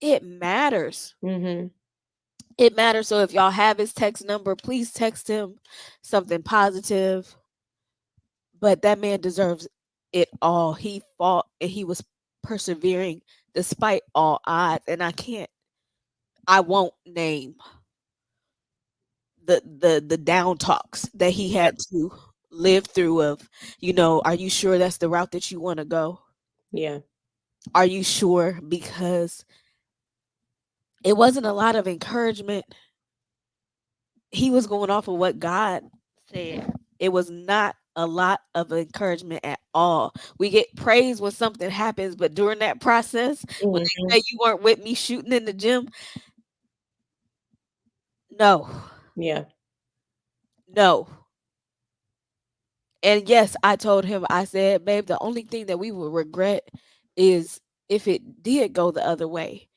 It matters. Mm-hmm. It matters. So if y'all have his text number, please text him something positive. But that man deserves it all. He fought and he was persevering despite all odds. And I won't name the down talks that he Yeah. had to live through of, are you sure that's the route that you want to go? Yeah. Are you sure? Because it wasn't a lot of encouragement. He was going off of what God said. It was not a lot of encouragement at all. We get praise when something happens, but during that process, when Mm-hmm. they say you weren't with me shooting in the gym, no, Yeah. no. And yes, I told him, I said, babe, the only thing that we will regret is if it did go the other way.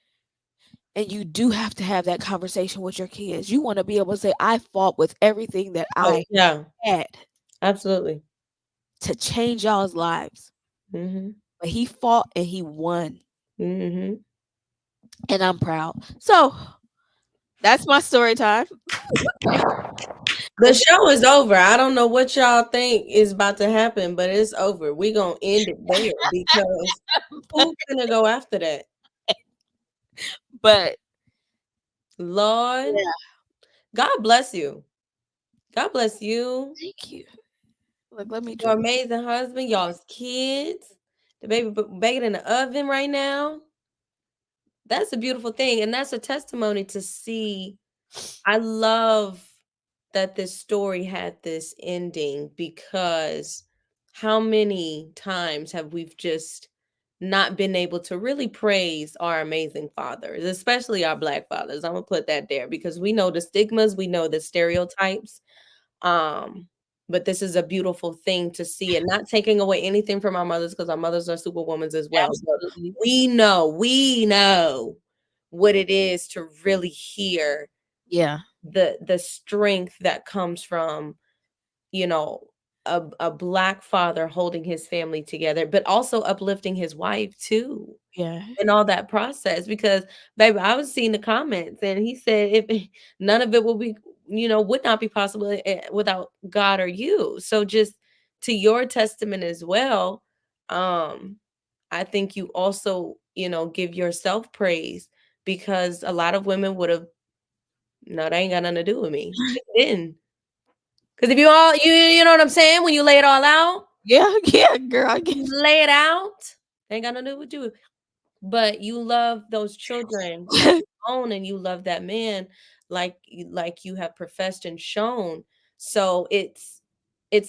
And you do have to have that conversation with your kids. You want to be able to say, I fought with everything that Oh, I yeah. had Absolutely. to change y'all's lives. Mm-hmm. But he fought and he won. Mm-hmm. And I'm proud. So that's my story time. The And show is over. I don't know what y'all think is about to happen, but it's over. We gonna end it there because who's gonna go after that? but Lord, yeah, God bless you. God bless you. thank you. Like, let me Your drink. amazing husband, y'all's kids, the baby baking in the oven right now. That's a beautiful thing, and that's a testimony to see. I love that this story had this ending because how many times have we just not been able to really praise our amazing fathers, especially our black fathers. I'm gonna put that there because we know the stigmas, we know the stereotypes. Um, but this is a beautiful thing to see, and not taking away anything from our mothers because our mothers are superwomans as well. But Absolutely. we know what it is to really hear Yeah. the strength that comes from, you know, a black father holding his family together, but also uplifting his wife too Yeah. in all that process. Because, baby, I was seeing the comments, and he said if none of it will be, would not be possible without God or you. So just to your testament as well, um, I think you also, give yourself praise because a lot of women would have, no, that ain't got nothing to do with me. It didn't. Because if you all, you know what I'm saying? When you lay it all out, Yeah. Yeah, girl. I you guess. lay it out, ain't got nothing to do with you. But you love those children like your own, and you love that man like you have professed and shown. So it's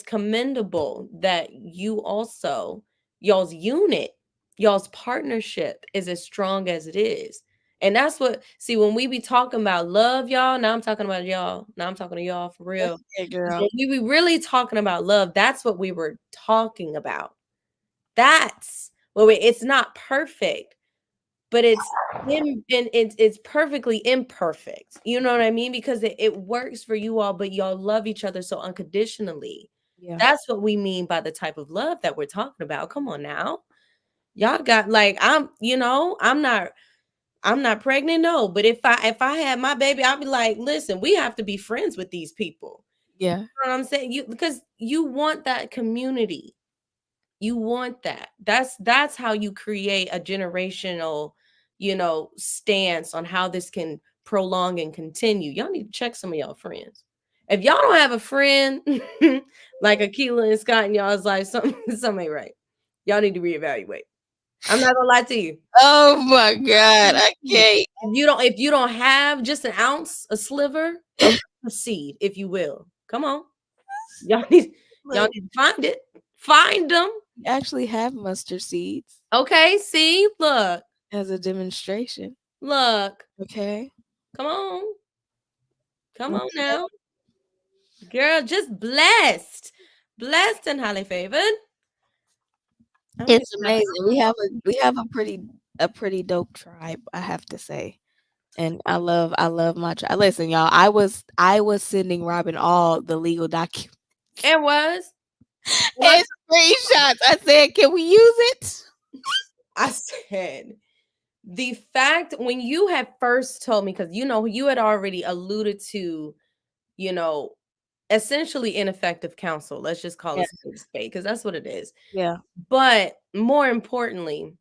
commendable that you also, y'all's unit, y'all's partnership is as strong as it is. And that's what, see, when we be talking about love, y'all, now I'm talking about y'all. Now I'm talking to y'all for real. Yeah, girl. When we be really talking about love, that's what we were talking about. It's not perfect, but it's perfectly imperfect. You know what I mean? Because it works for you all, but y'all love each other so unconditionally. Yeah. That's what we mean by the type of love that we're talking about. Come on now. Y'all got like I'm not pregnant, no. But if I had my baby, I'd be like, listen, we have to be friends with these people. Yeah. You know what I'm saying? Because you want that community. You want that. That's how you create a generational, stance on how this can prolong and continue. Y'all need to check some of y'all friends. If y'all don't have a friend like Akila and Scott in y'all's life, something ain't right. Y'all need to reevaluate. I'm not gonna lie to you. Oh my God. I can't. If you don't have just an ounce, a sliver, a seed, if you will. Come on. Y'all need y'all Look, need to find it. Find them. we actually have mustard seeds Okay, see, as a demonstration. look, Okay. come on, come on Okay. now, girl, just blessed and highly favored. I'm It's just not. amazing. We have a pretty dope tribe, I have to say. And I love my tribe. Listen, y'all, I was sending Robin all the legal documents It was. and What screenshots. I said, can we use it? I said. The fact when you had first told me, because you had already alluded to, you know, essentially ineffective counsel. Let's just call Yeah. it spade a spade, because that's what it is. Yeah. But more importantly,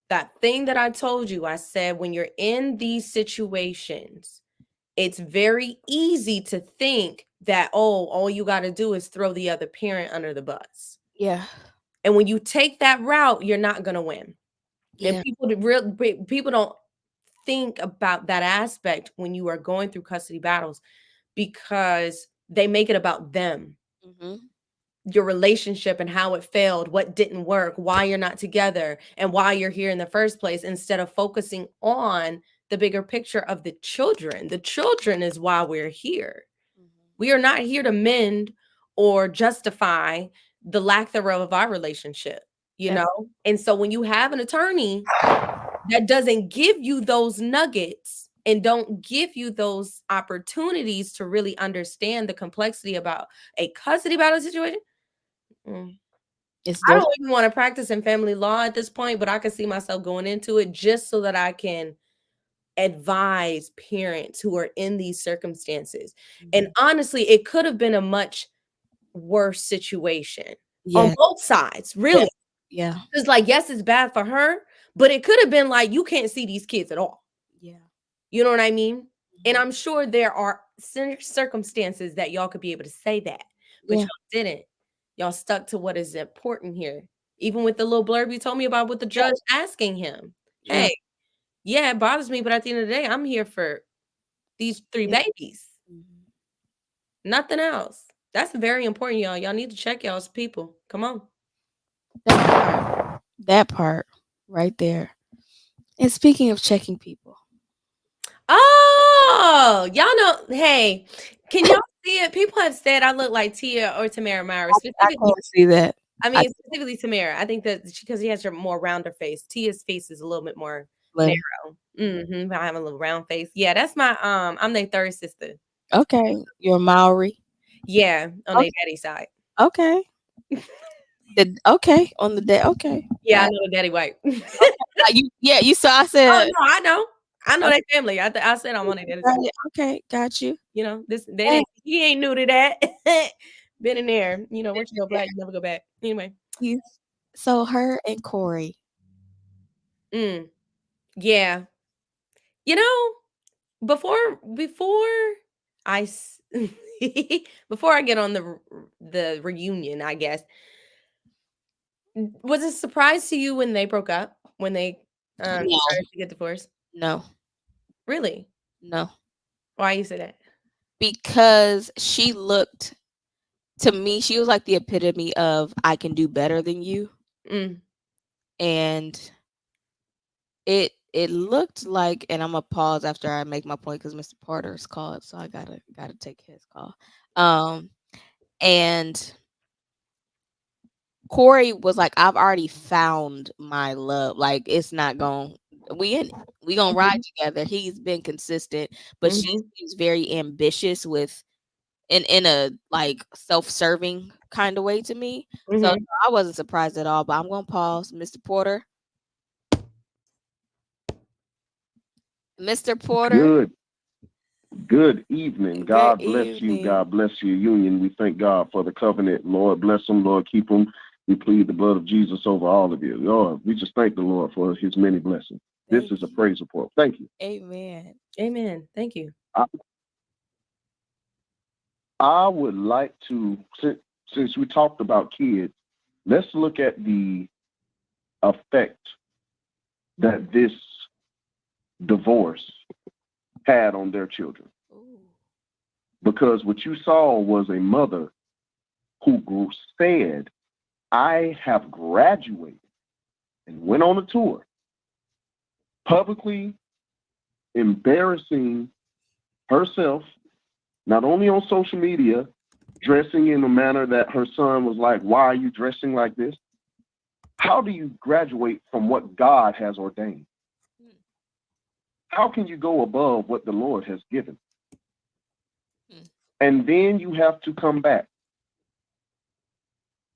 that thing that I told you, I said, when you're in these situations, it's very easy to think that, oh, all you got to do is throw the other parent under the bus. Yeah. And when you take that route, you're not going to win. And Yeah. people don't think about that aspect when you are going through custody battles, because they make it about them, Hmm. your relationship and how it failed, what didn't work, why you're not together, and why you're here in the first place, instead of focusing on the bigger picture of the children. The children is why we're here. We are not here to mend or justify the lack thereof of our relationship, you Yeah. know? And so when you have an attorney that doesn't give you those nuggets and don't give you those opportunities to really understand the complexity about a custody battle situation, mm, It's I different. don't even want to practice in family law at this point, but I can see myself going into it just so that I can advise parents who are in these circumstances. And Mhm. honestly, it could have been a much worse situation on Yeah. both sides, Yeah. really. Yeah. It's like, yes, it's bad for her, but it could have been like, you can't see these kids at all. Yeah. You know what I mean? And Mhm. I'm sure there are circumstances that y'all could be able to say that, but Yeah. y'all didn't. Y'all stuck to what is important here. Even with the little blurb you told me about with the Yeah. judge asking him, Yeah. hey, yeah, it bothers me, but at the end of the day, I'm here for these three Yeah. babies. Mhm. Nothing else. That's very important, y'all. Y'all need to check y'all's people. Come on. That part right there. And speaking of checking people, Oh, y'all know. Hey, can y'all see it? People have said I look like Tia or Tamara Myra, I specifically. can't see that. I I mean, specifically Tamara. I think that because she has her more rounder face. Tia's face is a little bit more slim. narrow. But I have a little round face. Yeah, that's my I'm their third sister. Okay, you're Maori. Yeah, on their Okay. daddy side. Okay. Okay on the day. Okay. Yeah, I Got know the daddy white. you. Yeah, you saw. I Oh said. no, I know. I know Okay, their family. I said I'm on their daddy side. got it. Okay, got you. This they Yeah, ain't he ain't new to that. Been in there. Once you go black, you never go back. Anyway. he's so her and Corey. Mm, yeah. You know, before I s- before I get on the reunion, I guess, was it a surprise to you when they broke up, when they No, started to get divorced? no, Really? no. Why you say that? Because she looked to me. She was like the epitome of I can do better than you, Mm, and it looked like. And I'm gonna pause after I make my point because Mr. Porter's called, so I gotta take his call. Um, and Corey was like, I've already found my love. Like, it's not going. We we gonna ride Mhm, together. He's been consistent, but she mhm, seems very ambitious with in a like self-serving kind of way to me. So mhm. I wasn't surprised at all. But I'm gonna pause, Mr. Porter. Mr. Porter, Good, good evening. good God bless you. evening. God bless your union. We thank God for the covenant. Lord bless them. Lord keep them. We plead the blood of Jesus over all of you. Lord, we just thank the Lord for his many blessings. This Thank is a you. praise report. Thank you. Amen. Amen. Thank you. I, I would like to, since we talked about kids, let's look at the effect that this divorce had on their children. Ooh. Because what you saw was a mother who said, I have graduated and went on a tour, publicly embarrassing herself, not only on social media, dressing in a manner that her son was like, why are you dressing like this? How do you graduate from what God has ordained? Mm, How can you go above what the Lord has given? mm, And then you have to come back.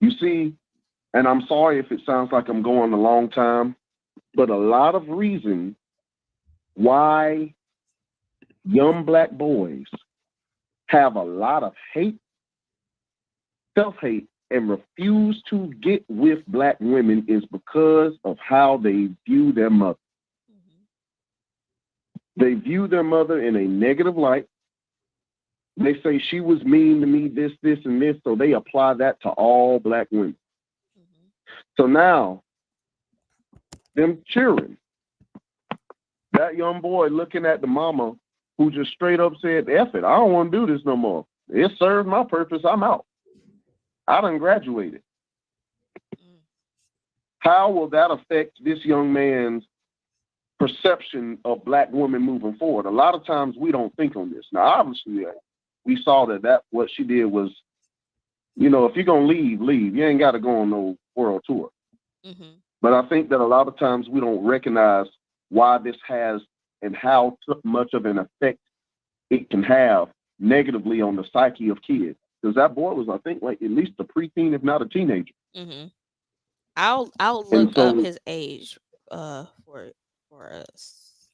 You see, and I'm sorry if it sounds like I'm going a long time, but a lot of reason why young black boys have a lot of hate, self-hate, and refuse to get with black women is because of how they view their mother. mhm, They view their mother in a negative light. They say she was mean to me, this, and this, so they apply that to all black women. mhm, So now, them cheering, that young boy looking at the mama who just straight up said, F it, I don't want to do this no more. It served my purpose, I'm out. I done graduated. mm, How will that affect this young man's perception of black women moving forward? A lot of times we don't think on this. Now, obviously, we saw that what she did was, if you're gonna leave, leave. You ain't got to go on no world tour. mhm, But I think that a lot of times we don't recognize why this has and how much of an effect it can have negatively on the psyche of kids. Because that boy was, I think, like at least a preteen, if not a teenager. mhm. I'll And look up so, his age for us.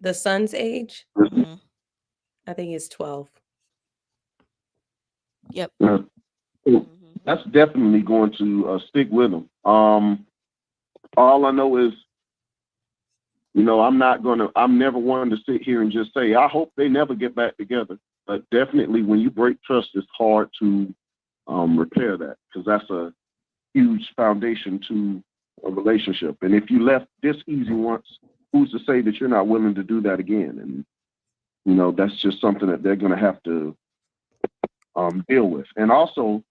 The son's age, Mhm. I think is 12. Yep. uh, Mhm. that's definitely going to stick with them. All I know is, I'm never one to sit here and just say, I hope they never get back together. But definitely when you break trust, it's hard to repair that because that's a huge foundation to a relationship. And if you left this easy once, who's to say that you're not willing to do that again? And, that's just something that they're going to have to deal with. And also,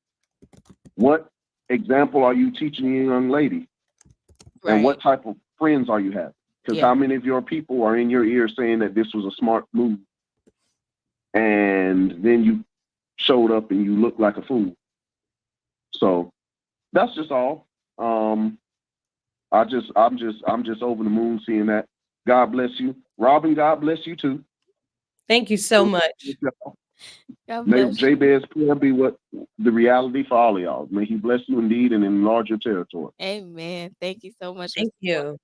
what example are you teaching a young lady? And Right. what type of friends are you having? Because Yeah. how many of your people are in your ear saying that this was a smart move, and then you showed up and you looked like a fool? So that's just all. Um, I'm just over the moon seeing that. God bless you, Robin. God bless you too. Thank you so much. God May bless you. Jabez prayer be what the reality for all of y'all. May He bless you indeed and enlarge your territory. Amen. Thank you so much, Thank Mr. Porter.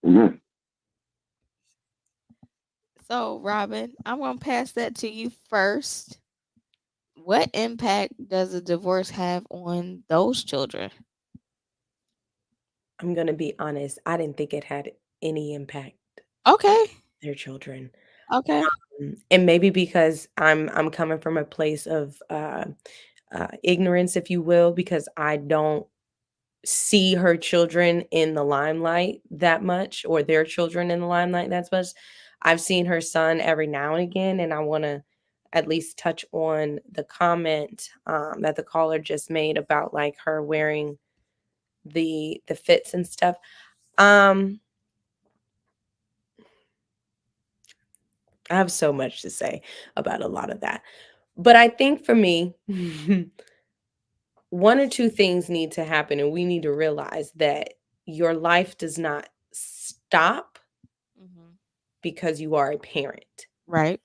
you. Amen. So, Robin, I'm gonna pass that to you first. What impact does a divorce have on those children? I'm going to be honest. I didn't think it had any impact Okay. their children. Okay. And maybe because I'm coming from a place of ignorance, if you will, because I don't see her children in the limelight that much, or their children in the limelight that much. I've seen her son every now and again, and I want to at least touch on the comment that the caller just made about like her wearing the fits and stuff. Um, I have so much to say about a lot of that. But I think for me, one or two things need to happen, and we need to realize that your life does not stop Mm-hmm. because you are a parent. Right.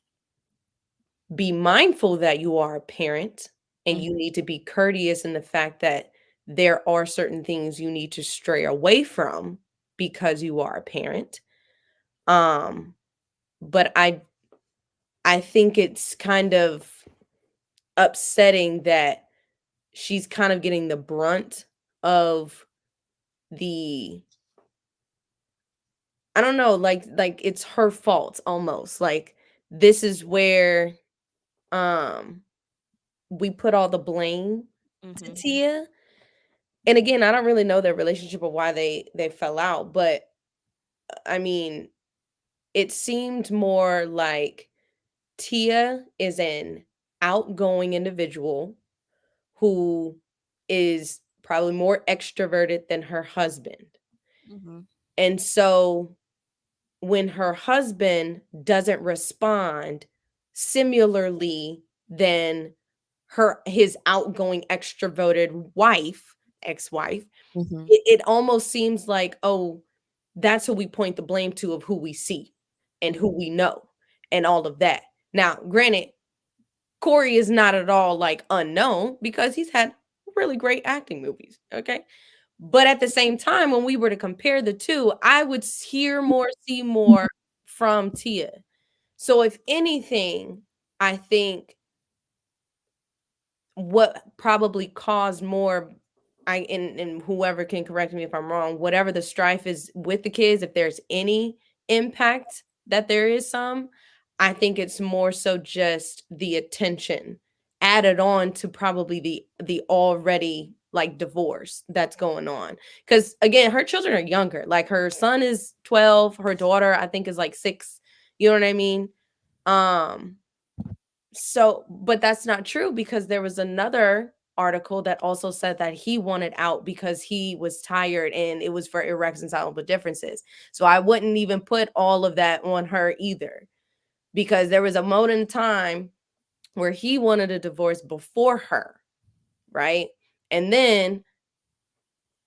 Be mindful that you are a parent and Mm-hmm. you need to be courteous in the fact that there are certain things you need to stray away from because you are a parent. Um, but I think it's kind of upsetting that she's kind of getting the brunt of the, I don't know, like it's her fault almost. Like this is where um we put all the blame to Mm-hmm. Tia. And again, I don't really know their relationship or why they fell out, but I mean, it seemed more like Tia is an outgoing individual who is probably more extroverted than her husband. Mm-hmm. And so when her husband doesn't respond similarly than his outgoing extroverted wife, ex-wife, Mm-hmm. it almost seems like, oh, that's who we point the blame to of who we see and who we know and all of that. Now, granted, Corey is not at all like unknown because he's had really great acting movies. Okay. But at the same time, when we were to compare the two, I would hear more, see more from Tia. So, if anything, I think what probably caused more, and whoever can correct me if I'm wrong, whatever the strife is with the kids, if there's any impact that there is some, I think it's more so just the attention added on to probably the already like divorce that's going on. Because again, her children are younger. Like her son is 12, her daughter I think is like 6. You know what I mean? Um so, but that's not true because there was another article that also said that he wanted out because he was tired and it was for irreconcilable differences. So I wouldn't even put all of that on her either because there was a moment in time where he wanted a divorce before her, right? And then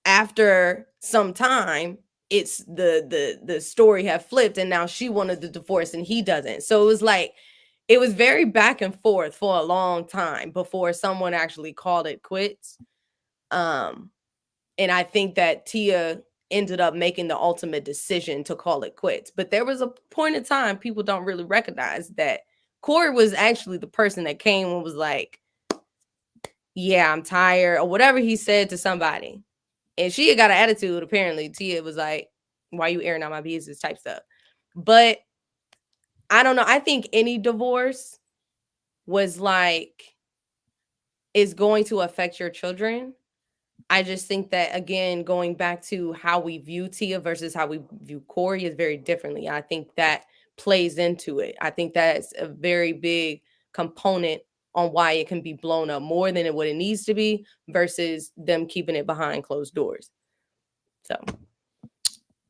after some time, it's the story had flipped and now she wanted the divorce and he doesn't. So it was like it was very back and forth for a long time before someone actually called it quits. Um, and I think that Tia ended up making the ultimate decision to call it quits. But there was a point in time people don't really recognize that Corey was actually the person that came and was like, "Yeah, I'm tired," or whatever he said to somebody. And she had got an attitude. Apparently, Tia was like, "Why you airing out my business?" type stuff. But I don't know. I think any divorce was like is going to affect your children. I just think that again, going back to how we view Tia versus how we view Corey is very differently. I think that plays into it. I think that's a very big component on why it can be blown up more than what it needs to be versus them keeping it behind closed doors. So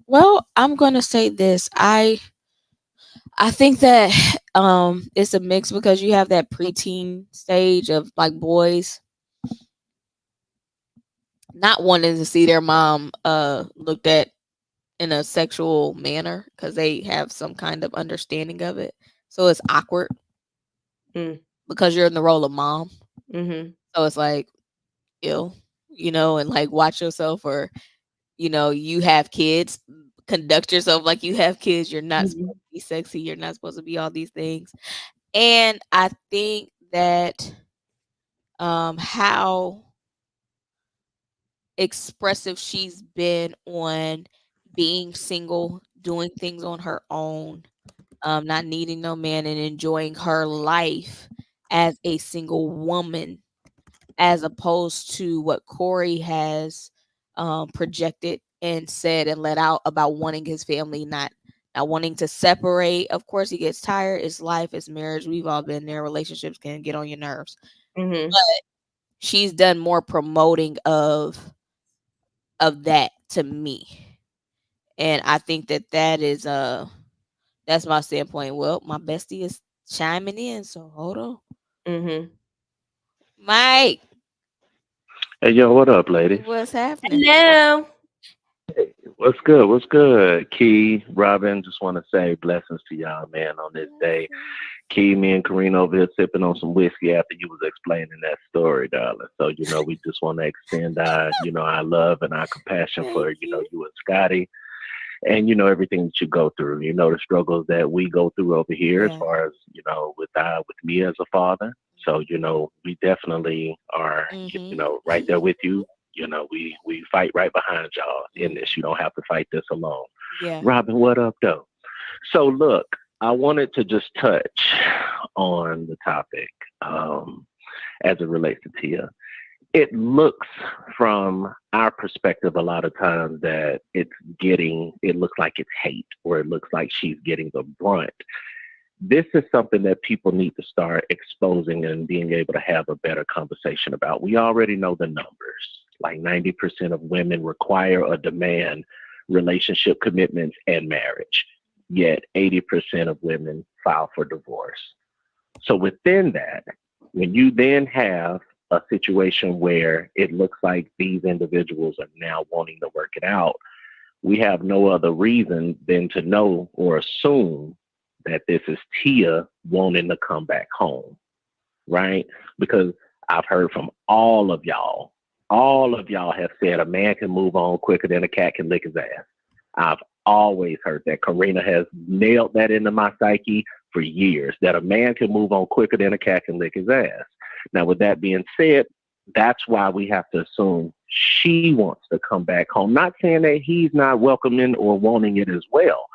Well, I'm gonna say this. I think that it's a mix because you have that preteen stage of like boys not wanting to see their mom looked at in a sexual manner because they have some kind of understanding of it. So it's awkward mm, because you're in the role of mom. mm-hmm, So it's like ill, and like watch yourself or you have kids, conduct yourself like you have kids. You're not mm-hmm, supposed to be sexy. You're not supposed to be all these things. And I think that how expressive she's been on being single, doing things on her own, not needing no man and enjoying her life as a single woman, as opposed to what Corey has projected and said and let out about wanting his family, not wanting to separate. Of course, he gets tired. It's life. It's marriage. We've all been there. Relationships can get on your nerves. mm-hmm, But she's done more promoting of that to me, and I think that is that's my standpoint. Well, my bestie is chiming in, so hold on, mm-hmm. Mike. Hey, yo, what up, ladies? What's happening? Hello. What's good? What's good? Key, Robin, just want to say blessings to y'all, man, on this day. Key, me and Karina over here sipping on some whiskey after you was explaining that story, darling. So, we just want to extend our love and our compassion for, Thank you. you and Scotty and, everything that you go through, the struggles that we go through over here as Yeah. far as, with me as a father. So, we definitely are, Mm-hmm. right there with you. We fight right behind y'all in this. You don't have to fight this alone. Yeah. Robin, what up, though? So, look, I wanted to just touch on the topic as it relates to Tia. It looks from our perspective a lot of times that it looks like it's hate or it looks like she's getting the brunt. This is something that people need to start exposing and being able to have a better conversation about. We already know the numbers. Like 90% of women require or demand relationship commitments and marriage, yet 80% of women file for divorce. So within that, when you then have a situation where it looks like these individuals are now wanting to work it out, we have no other reason than to know or assume that this is Tia wanting to come back home, right? Because I've heard from all of y'all have said a man can move on quicker than a cat can lick his ass. I've always heard that. Karina has nailed that into my psyche for years, that a man can move on quicker than a cat can lick his ass. Now, with that being said, that's why we have to assume she wants to come back home. Not saying that he's not welcoming or wanting it as well,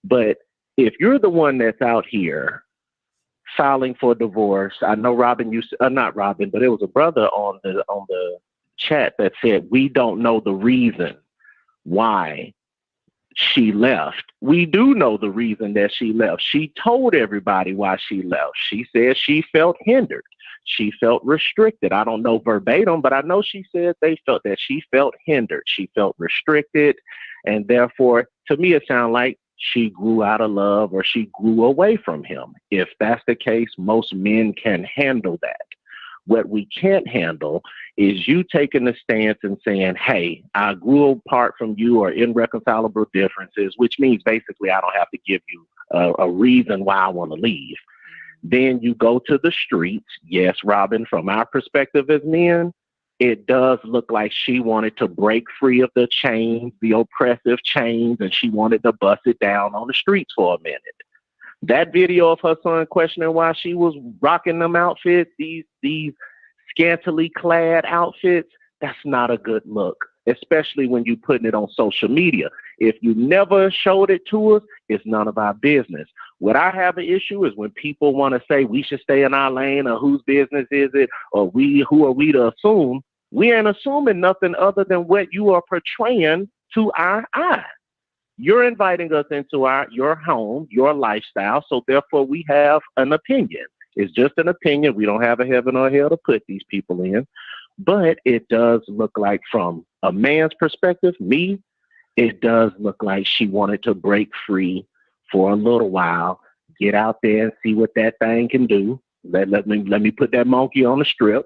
but if you're the one that's out here filing for divorce, I know Robin used to, not Robin, but it was a brother on the chat that said we don't know the reason why she left. We do know the reason that she left. She told everybody why she left. She said she felt hindered. She felt restricted. I don't know verbatim, but I know she said that she felt hindered. She felt restricted. And therefore, to me, it sounds like she grew out of love or she grew away from him. If that's the case, most men can handle that. What we can't handle is you taking a stance and saying, hey, I grew apart from you or irreconcilable differences, which means basically I don't have to give you a reason why I want to leave. Then you go to the streets. Yes, Robin, from our perspective as men, it does look like she wanted to break free of the chains, the oppressive chains, and she wanted to bust it down on the streets for a minute. That video of her son questioning why she was rocking them outfits, these scantily clad outfits, that's not a good look, especially when you putting it on social media. If you never showed it to us, it's none of our business. What I have an issue is when people want to say we should stay in our lane or whose business is it or who are we to assume? We ain't assuming nothing other than what you are portraying to our eye. You're inviting us into your home, your lifestyle, so therefore we have an opinion. It's just an opinion. We don't have a heaven or hell to put these people in. But it does look like, from a man's perspective, it does look like she wanted to break free for a little while, get out there and see what that thing can do. Let me put that monkey on the strip.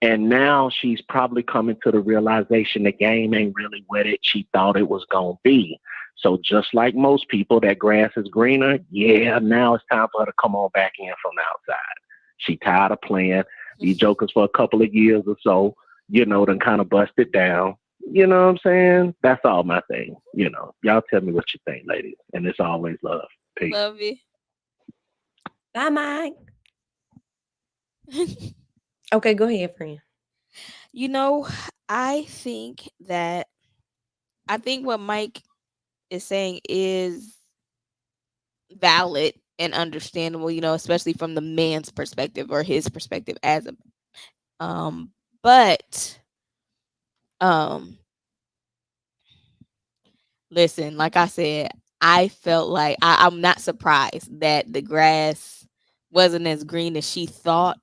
And now she's probably coming to the realization the game ain't really what she thought it was going to be. So just like most people, that grass is greener. Yeah, now it's time for her to come on back in from the outside. She tired of playing these jokers for a couple of years or so, then kind of bust it down. You know what I'm saying? That's all my thing. Y'all tell me what you think, ladies. And it's always love. Peace. Love you. Bye, Mike. Okay, go ahead, friend. I think what Mike is saying is valid and understandable, especially from the man's perspective or his perspective as a but listen, like I said, I felt like I'm not surprised that the grass wasn't as green as she thought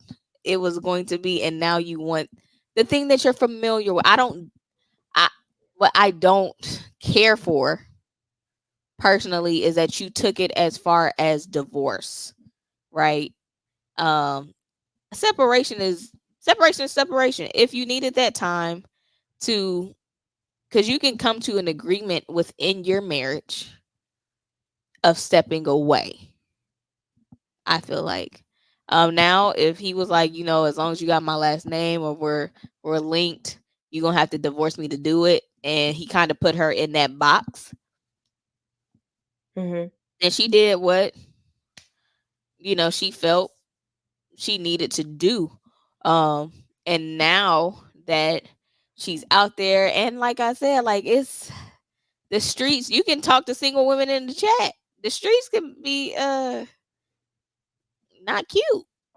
it was going to be, and now you want the thing that you're familiar with. What I don't care for personally is that you took it as far as divorce, right? Separation is separation. If you needed that time to because you can come to an agreement within your marriage of stepping away. I feel like now if he was like, as long as you got my last name or we're linked, you're gonna have to divorce me to do it. And he kind of put her in that box. Mm-hmm. And she did what she felt she needed to do. And now that she's out there, and like I said, like it's the streets, you can talk to single women in the chat. The streets can be not cute.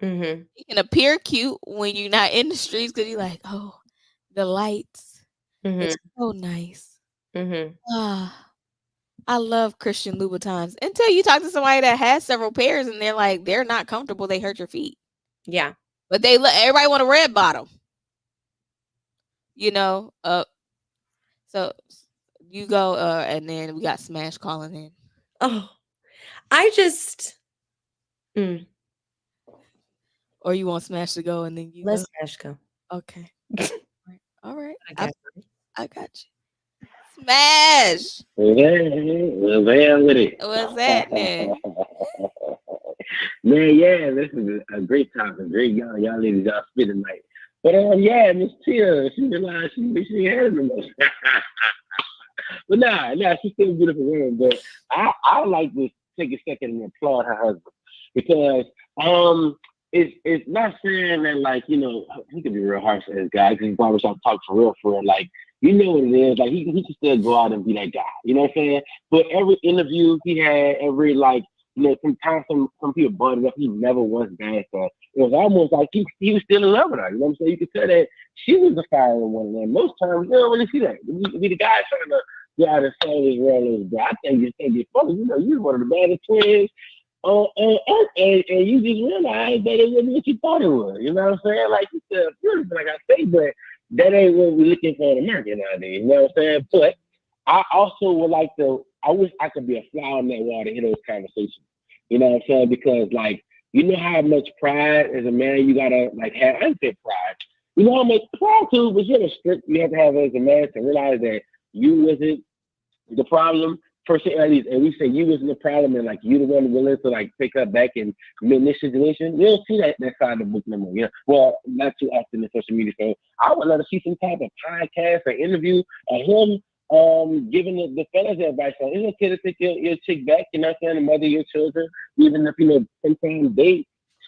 Mm-hmm. You can appear cute when you're not in the streets because you're like, oh, the lights. Mm-hmm. It's so nice. Mm-hmm. Ah, I love Christian Louboutins. Until you talk to somebody that has several pairs and they're like, they're not comfortable. They hurt your feet. Yeah. But they let everybody want a red bottom. So you go, and then we got Smash calling in. Oh, I just. Or you want Smash to go and then you Let's go? Smash go. Okay. All right. I I got you. Smash. Well, there with it. What's happening? Man, yeah, this is a great topic. Great, y'all ladies, y'all spit tonight. But yeah, Miss Tia, she realized she had the most. But nah, she's still a beautiful woman. But I like to take a second and applaud her husband because it's not saying that like he could be real harsh to his guy because he probably start talk for real. Like what it is. Like he can still go out and be that guy. You know what I'm saying? But every interview he had, every like. Sometimes some people brought it up. He never once danced her. It was almost like he was still in love with her. You know what I'm saying? You could tell that she was the fire one of them. Most times you don't really see that. You be the guy trying to get out of this world. I think you think it's funny. You're one of the baddest twins on earth, and you just realize that it wasn't what you thought it was. You know what I'm saying? Like you said, beautiful, like I say, but that ain't what we're looking for in America nowadays. You know what I'm saying? But I also would like to. I wish I could be a fly on that wall to hear those conversations. You know what I'm saying? Because like how much pride as a man you gotta like have. I don't say pride. You know how much pride too, but you have a strict you have to have as a man to realize that you wasn't the problem. First, at least, and we say you wasn't the problem, and like you the one willing to like pick her back and mend this situation. You don't see that side of the book no more. Yeah, well, not too often in social media. So I would love to see some type of podcast or interview of him giving the fellas advice on it's okay to take your chick back, you know what I'm saying, the mother of your children, even if sometimes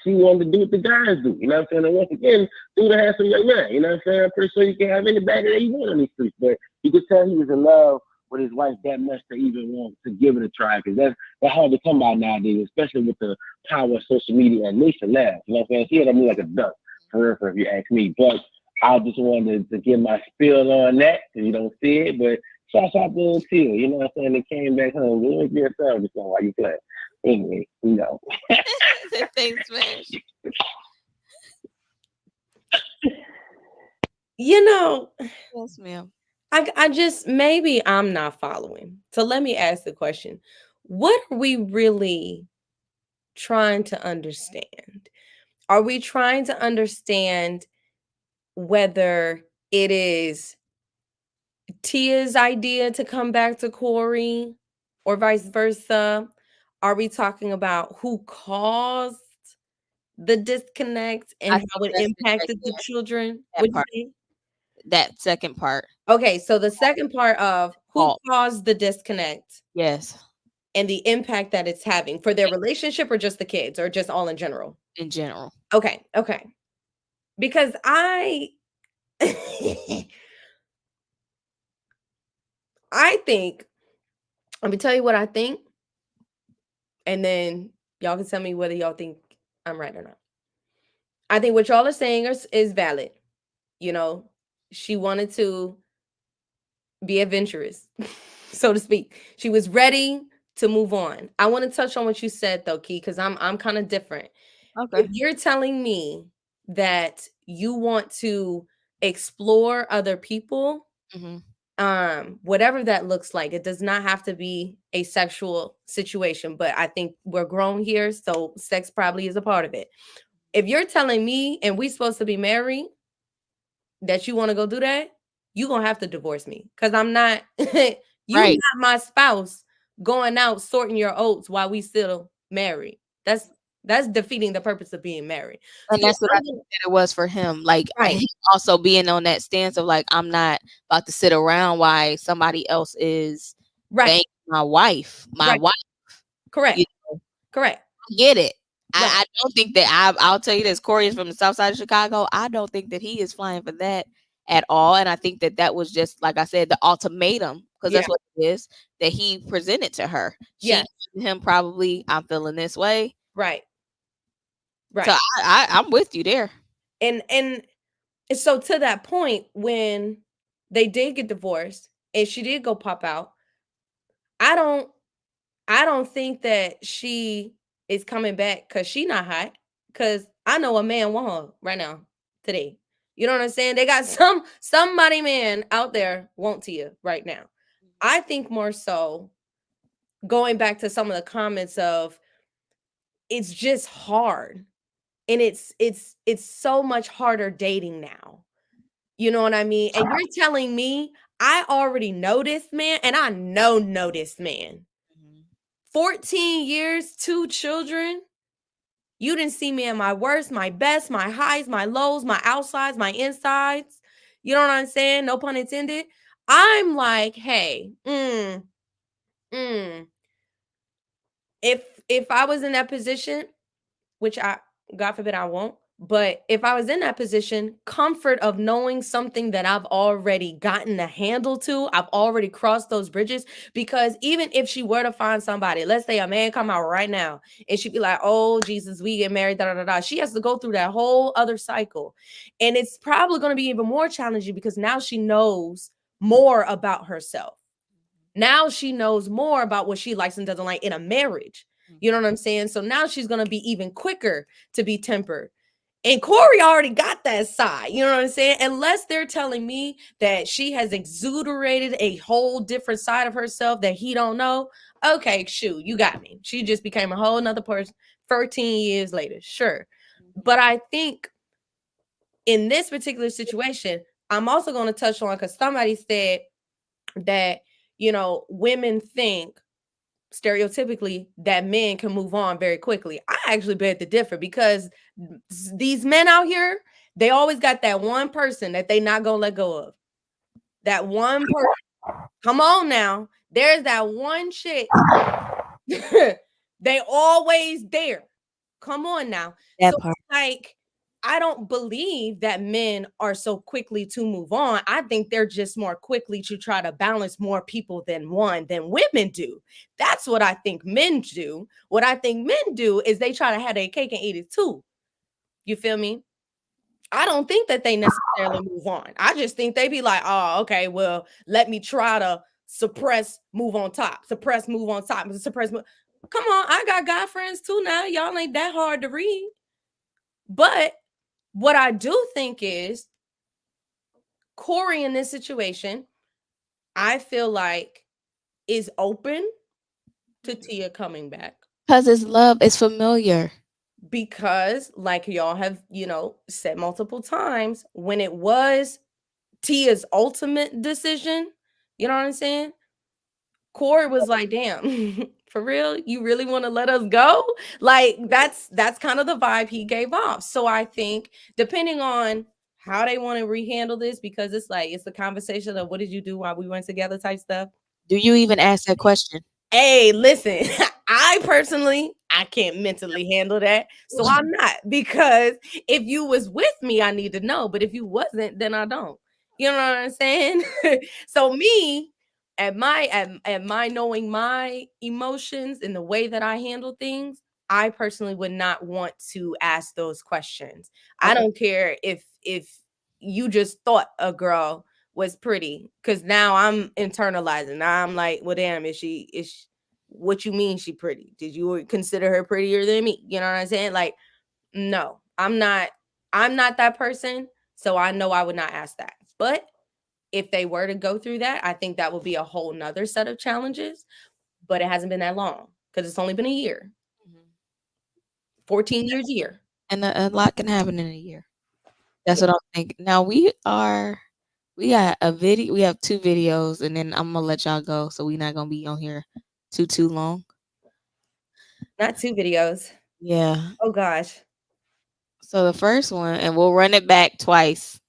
she wanted to do what the guys do, you know what I'm saying? And once again, do the handsome young man, you know what I'm saying? I'm pretty sure you can have any bad that you want on these streets, but you could tell he was in love with his wife that much to even want to give it a try, because that's hard to come by nowadays, especially with the power of social media and nation laughs, you know what I'm saying? She had me like a duck, for real, if you ask me, but I just wanted to get my spiel on that, because you don't see it, but shout out to Tia, you know what I'm saying? They came back home. You ain't get a this while you play. Anyway, Thanks, Smash. Yes, ma'am. I just maybe I'm not following. So let me ask the question. What are we really trying to understand? Are we trying to understand whether it is Tia's idea to come back to Corey or vice versa? Are we talking about who caused the disconnect and I how think it that's it right impacted the there. children? That What'd you part. say? That second part. Okay, so the second part of who Fault. caused the disconnect Yes, and the impact that it's having for their relationship or just the kids or just all in general? in general. Okay. Because I I think, let me tell you what I think, and then y'all can tell me whether y'all think I'm right or not. I think what y'all are saying is valid. She wanted to be adventurous, so to speak. She was ready to move on. I want to touch on what you said though, Key, because I'm kind of different. Okay. If you're telling me that you want to explore other people, whatever that looks like, it does not have to be a sexual situation, but I think we're grown here, so sex probably is a part of it. If you're telling me and we supposed to be married that you want to go do that, you gonna have to divorce me because I'm not you Right. not my spouse going out sorting your oats while we still married. That's defeating the purpose of being married. And So that's what I I'm think gonna, that it was for him. Like right, he also being on that stance of like, I'm not about to sit around while somebody else is right, banging my wife. My right, wife, you correct, know, correct, I get it. right. I don't think that I'll tell you this. Corey is from the south side of Chicago. I don't think that he is flying for that at all. And I think that that was just, like I said, the ultimatum, because Yeah, that's what it is that he presented to her. She yes, told him probably, I'm feeling this way. right, So right. I'm with you there. And so to that point, when they did get divorced and she did go pop out, I don't I don't think that she is coming back because she not hot. Cause I know a man want her right now, today. You know what I'm saying? They got somebody man out there want Tia right now. I think more so going back to some of the comments of it's just hard. And it's so much harder dating now. You know what I mean? And you're telling me I already know this man and I know this man. 14 years, 2 children. You didn't see me at my worst, my best, my highs, my lows, my outsides, my insides. You know what I'm saying? No pun intended. I'm like, hey, mm. If I was in that position, which I, God forbid, I won't. But if I was in that position, comfort of knowing something that I've already gotten a handle to, I've already crossed those bridges. Because even if she were to find somebody, let's say a man come out right now and she'd be like, oh, Jesus, we get married, da da da da. She has to go through that whole other cycle. And it's probably going to be even more challenging because now she knows more about herself. Now she knows more about what she likes and doesn't like in a marriage. You know what I'm saying? So now she's going to be even quicker to be tempered. And Corey already got that side. You know what I'm saying? Unless they're telling me that she has exuderated a whole different side of herself that he don't know. Okay, shoot, you got me. She just became a whole nother person 13 years later. Sure. But I think in this particular situation, I'm also going to touch on because somebody said that, women think stereotypically that men can move on very quickly. I actually beg to differ because these men out here, they always got that one person that they not gonna let go of. That one person. Come on now. There's that one chick. They always there. Come on now. That So part. it's like I don't believe that men are so quickly to move on. I think they're just more quickly to try to balance more people than women do. That's what I think men do. What I think men do is they try to have their cake and eat it too. You feel me? I don't think that they necessarily move on. I just think they be like, oh, okay, well, let me try to suppress, move on top, suppress, move on top, suppress. Come on, I got guy friends too now. Y'all ain't that hard to read. But what I do think is Corey in this situation, I feel like is open to Tia coming back Because his love is familiar. because, like y'all have, said multiple times, when it was Tia's ultimate decision, you know what I'm saying? Corey was like, damn, for real, you really want to let us go? Like that's kind of the vibe he gave off. So I think depending on how they want to rehandle this, because it's like it's the conversation of what did you do while we went together type stuff. Do you even ask that question? Hey, listen, I personally I can't mentally handle that. So I'm not because if you was with me, I need to know. But if you wasn't, then I don't. You know what I'm saying? So me at my knowing my emotions and the way that I handle things, I personally would not want to ask those questions. I Okay. don't care if you just thought a girl was pretty because now I'm internalizing. Now I'm like, well, damn, is she what you mean she pretty? Did you consider her prettier than me? You know what I'm saying? Like, no, I'm not that person. So I know I would not ask that. But if they were to go through that, I think that would be a whole nother set of challenges. But it hasn't been that long because it's only been a year. 14 years a year. And a lot can happen in a year. That's what I'm thinking. Now we are We got a video. We have 2 videos, and then I'm gonna let y'all go, so we're not gonna be on here too long. Not 2 videos. Yeah. Oh gosh. So the first one, and we'll run it back twice.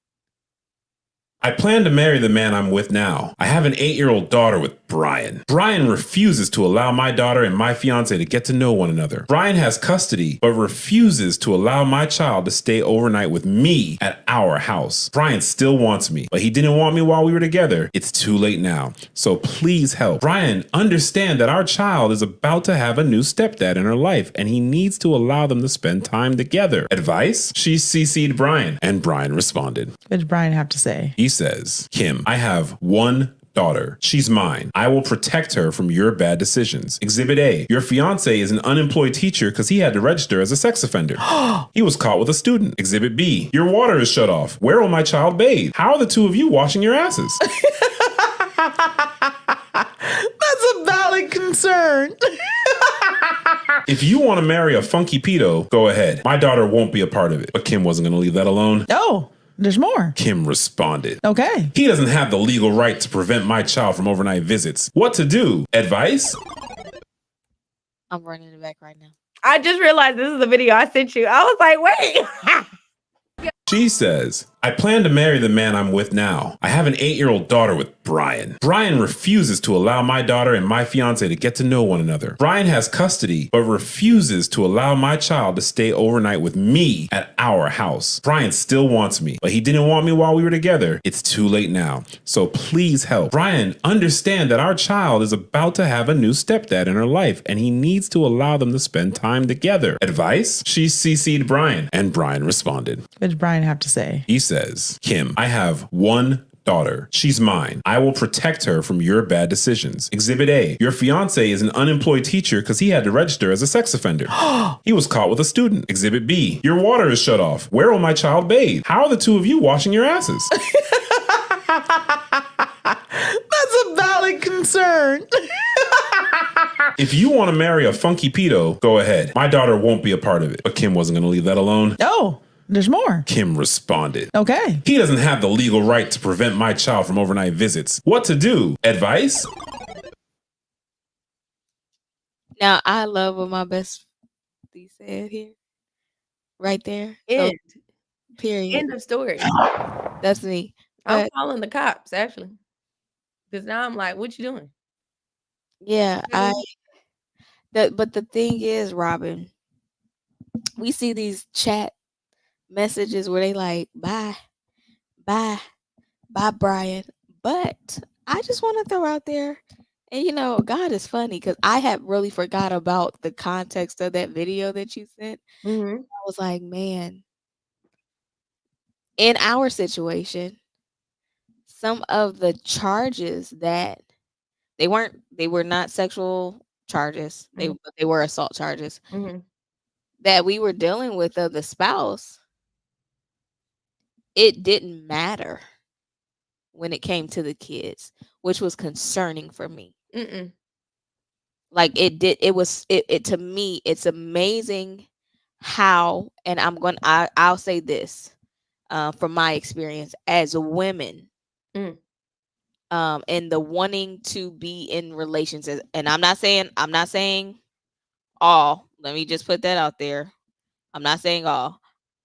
I plan to marry the man I'm with now. I have an 8-year-old daughter with Brian. Brian refuses to allow my daughter and my fiance to get to know one another. Brian has custody, but refuses to allow my child to stay overnight with me at our house. Brian still wants me, but he didn't want me while we were together. It's too late now, so please help. Brian, understand that our child is about to have a new stepdad in her life, and he needs to allow them to spend time together. Advice? She CC'd Brian, and Brian responded. What did Brian have to say? He says, Kim, I have one daughter. She's mine. I will protect her from your bad decisions. Exhibit A, your fiance is an unemployed teacher because he had to register as a sex offender. He was caught with a student. Exhibit B, your water is shut off. Where will my child bathe? How are the two of you washing your asses? That's a valid concern. If you want to marry a funky pedo, go ahead. My daughter won't be a part of it. But Kim wasn't going to leave that alone. Oh, there's more. Kim responded. Okay. He doesn't have the legal right to prevent my child from overnight visits. What to do? Advice? I'm running it back right now. I just realized this is the video I sent you. I was like, wait. She says, I plan to marry the man I'm with now. I have an 8-year-old daughter with Brian. Brian refuses to allow my daughter and my fiance to get to know one another. Brian has custody, but refuses to allow my child to stay overnight with me at our house. Brian still wants me, but he didn't want me while we were together. It's too late now, so please help. Brian, understand that our child is about to have a new stepdad in her life, and he needs to allow them to spend time together. Advice? She CC'd Brian, and Brian responded. What did Brian have to say? He says, Kim, I have one daughter. She's mine. I will protect her from your bad decisions. Exhibit A, your fiance is an unemployed teacher because he had to register as a sex offender. He was caught with a student. Exhibit B, your water is shut off. Where will my child bathe? How are the two of you washing your asses? That's a valid concern. If you want to marry a funky pedo, go ahead. My daughter won't be a part of it. But Kim wasn't going to leave that alone. Oh, there's more. Kim responded. Okay. He doesn't have the legal right to prevent my child from overnight visits. What to do? Advice? Now I love what my bestie said here. Right there. So, End. period. End of story. That's me. I'm But calling the cops, actually. Because now I'm like, what you doing? yeah, Mhm. but the thing is, Robin, we see these chat messages where they like, bye, bye, Brian. But I just want to throw out there, and God is funny because I had really forgot about the context of that video that you sent. Mhm. I was like, man, in our situation, some of the charges that they were not sexual charges. Mhm. They were assault charges Mhm. that we were dealing with of the spouse. It didn't matter when it came to the kids, which was concerning for me. Mm-mm. Like it to me, it's amazing how, and I'll say this, from my experience as women, Mm. and the wanting to be in relations, and I'm not saying all, let me just put that out there. I'm not saying all.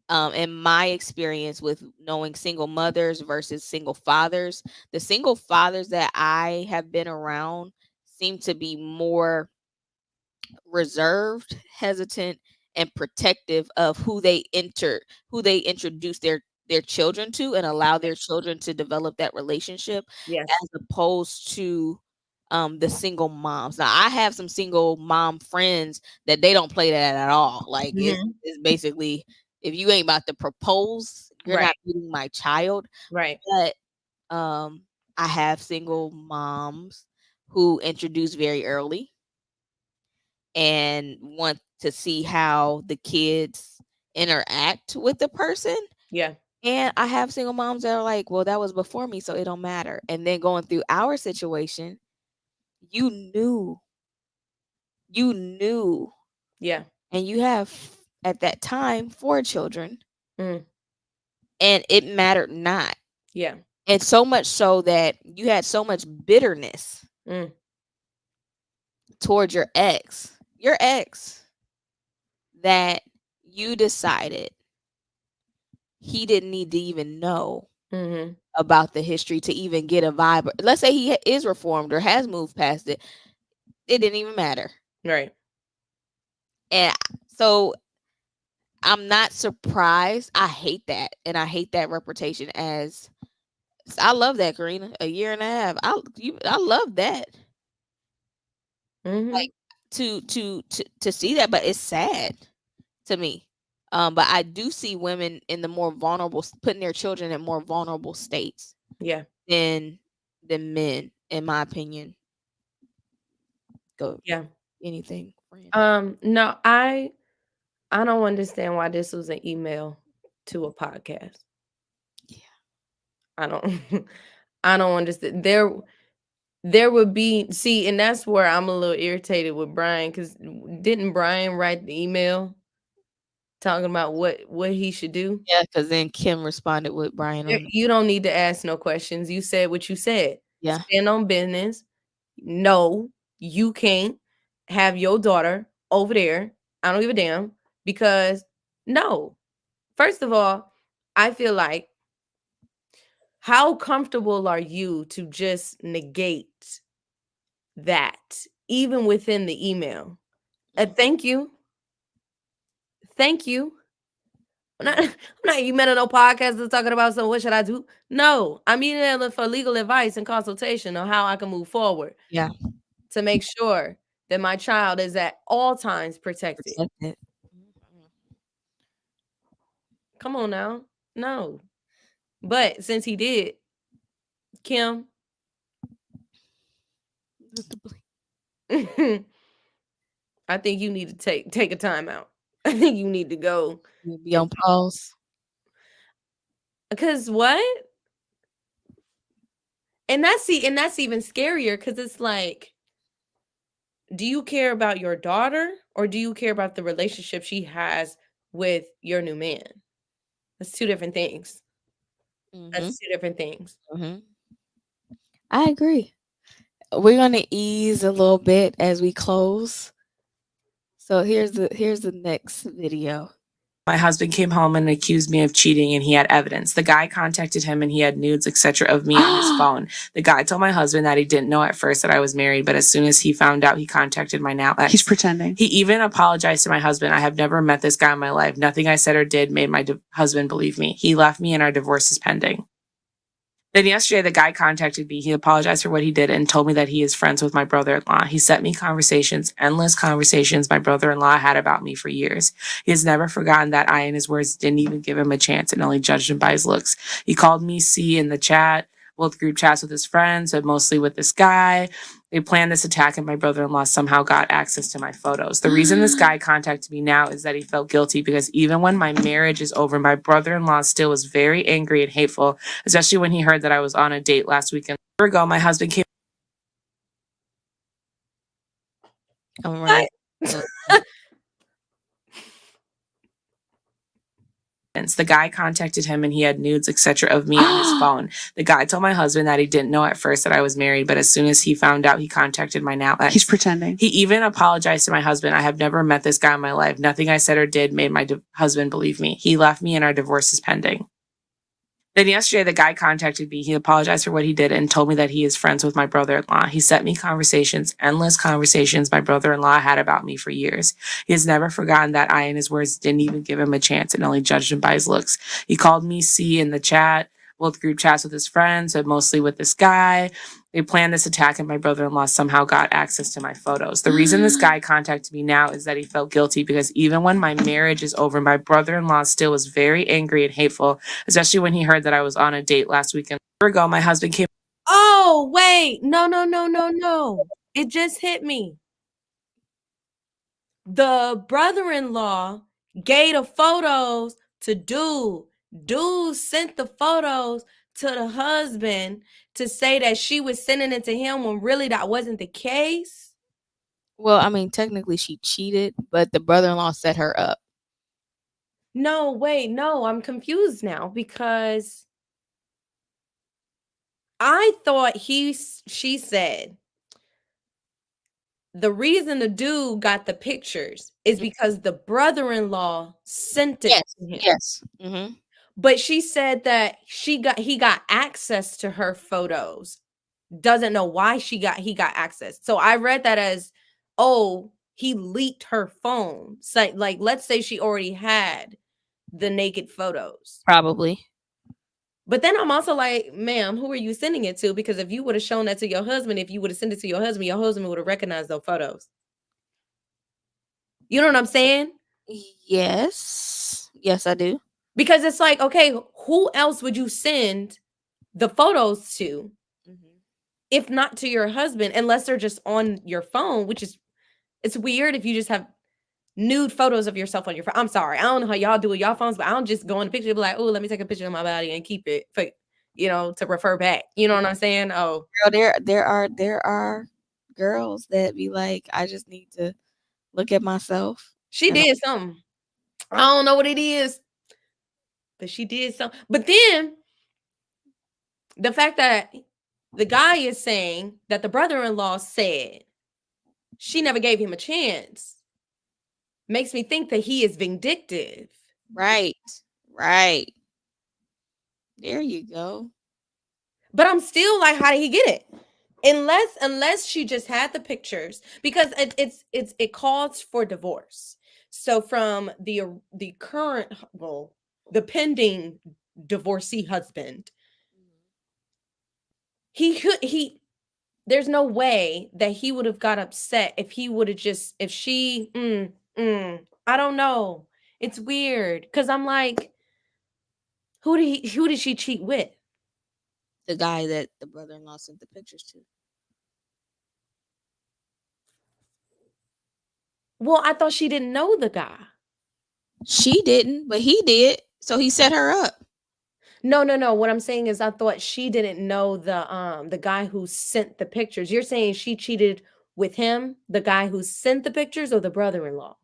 In my experience with knowing single mothers versus single fathers, the single fathers that I have been around seem to be more reserved, hesitant, and protective of who they introduce their children to and allow their children to develop that relationship, Yes. as opposed to the single moms. Now I have some single mom friends that they don't play that at all. Like Mhm. it's basically, if you ain't about to propose, you're Right. not meeting my child. Right. But I have single moms who introduce very early and want to see how the kids interact with the person. Yeah. And I have single moms that are like, well, that was before me, so it don't matter. And then going through our situation, you knew, Yeah. and you have at that time 4 children, Mm. and it mattered not. Yeah. And so much so that you had so much bitterness Mm. towards your ex, that you decided he didn't need to even know Mm-hmm. about the history to even get a vibe. Let's say he is reformed or has moved past it. It didn't even matter. Right. And so I'm not surprised. I hate that. And I hate that reputation as I love that, Karina. A year and a half. I love that. Mm-hmm. Like to see that, but it's sad to me. But I do see women in the more vulnerable, putting their children in more vulnerable states Yeah. than men, in my opinion. Go Yeah. anything, friend. No, I don't understand why this was an email to a podcast. Yeah. I don't I don't understand. There would be and that's where I'm a little irritated with Brian, because didn't Brian write the email talking about what he should do? Yeah, because then Kim responded with Brian on. You don't need to ask no questions. You said what you said. Yeah. Stand on business. No, you can't have your daughter over there. I don't give a damn, because no. First of all, I feel like, how comfortable are you to just negate that even within the email? Thank you. Thank you. You met on no podcast that's talking about, so what should I do? No, I'm emailing for legal advice and consultation on how I can move forward. Yeah. To make sure that my child is at all times protected. Protected. Come on now. No. But since he did, Kim, I think you need to take a time out. I think you need to go. Be on pause. Because what? And that's even scarier, because it's like, do you care about your daughter, or do you care about the relationship she has with your new man? That's two different things. That's two different things. I agree. We're gonna ease a little bit as we close. So here's the next video. My husband came home and accused me of cheating, and he had evidence. The guy contacted him and he had nudes, etc., of me on his phone. The guy told my husband that he didn't know at first that I was married, but as soon as he found out, he contacted my now ex. He's pretending. He even apologized to my husband. I have never met this guy in my life. Nothing I said or did made my husband believe me. He left me and our divorce is pending. Then yesterday, the guy contacted me. He apologized for what he did and told me that he is friends with my brother-in-law. He sent me conversations, endless conversations my brother-in-law had about me for years. He has never forgotten that I, in his words, didn't even give him a chance and only judged him by his looks. He called me C in the chat, both group chats with his friends, but mostly with this guy. They planned this attack and my brother-in-law somehow got access to my photos. The reason this guy contacted me now is that he felt guilty because even when my marriage is over, my brother-in-law still was very angry and hateful, especially when he heard that I was on a date last weekend. A year ago, my husband came. I'm running. The guy contacted him and he had nudes, etc., of me on his phone. The guy told my husband that he didn't know at first that I was married, but as soon as he found out, he contacted my now ex. He's pretending. He even apologized to my husband. I have never met this guy in my life. Nothing I said or did made my husband believe me. He left me and our divorce is pending. Then yesterday, the guy contacted me. He apologized for what he did and told me that he is friends with my brother-in-law. He sent me conversations, endless conversations my brother-in-law had about me for years. He has never forgotten that I, in his words, didn't even give him a chance and only judged him by his looks. He called me C in the chat, both group chats with his friends, but mostly with this guy. They planned this attack and my brother-in-law somehow got access to my photos. The reason this guy contacted me now is that he felt guilty because even when my marriage is over, my brother-in-law still was very angry and hateful, especially when he heard that I was on a date last weekend. A year ago, my husband came. Oh, wait. No. It just hit me. The brother-in-law gave the photos to dude. Dude sent the photos to the husband to say that she was sending it to him when really that wasn't the case. Well, I mean, technically she cheated, but the brother-in-law set her up. No, wait, no, I'm confused now because I thought she said the reason the dude got the pictures is because the brother-in-law sent it Yes. to him. Yes. Mm-hmm. But she said that he got access to her photos. Doesn't know why he got access. So I read that as, oh, he leaked her phone. So, like, let's say she already had the naked photos. Probably. But then I'm also like, ma'am, who are you sending it to? Because if you would have shown that to your husband, if you would have sent it to your husband would have recognized those photos. You know what I'm saying? Yes. Yes, I do. Because it's like, okay, who else would you send the photos to Mm-hmm. if not to your husband, unless they're just on your phone, which is, it's weird if you just have nude photos of yourself on your phone. I'm sorry. I don't know how y'all do with y'all phones, but I don't just go on the picture and be like, oh, let me take a picture of my body and keep it for, to refer back. You know what I'm saying? Oh, Girl, there are girls that be like, I just need to look at myself. she And did something. I don't know what it is, but she did something. But then the fact that the guy is saying that the brother-in-law said she never gave him a chance makes me think that he is vindictive. Right. Right. There you go. But I'm still like, how did he get it? Unless she just had the pictures, because it calls for divorce. So from the current, well, the pending divorcee husband, he there's no way that he would have got upset if he would have just, if she I don't know. It's weird because I'm like, who did she cheat with? The guy that the brother-in-law sent the pictures to. Well, I thought she didn't know the guy. She didn't, but he did. So he set her up. No. What I'm saying is I thought she didn't know the guy who sent the pictures. You're saying she cheated with him, the guy who sent the pictures, or the brother-in-law?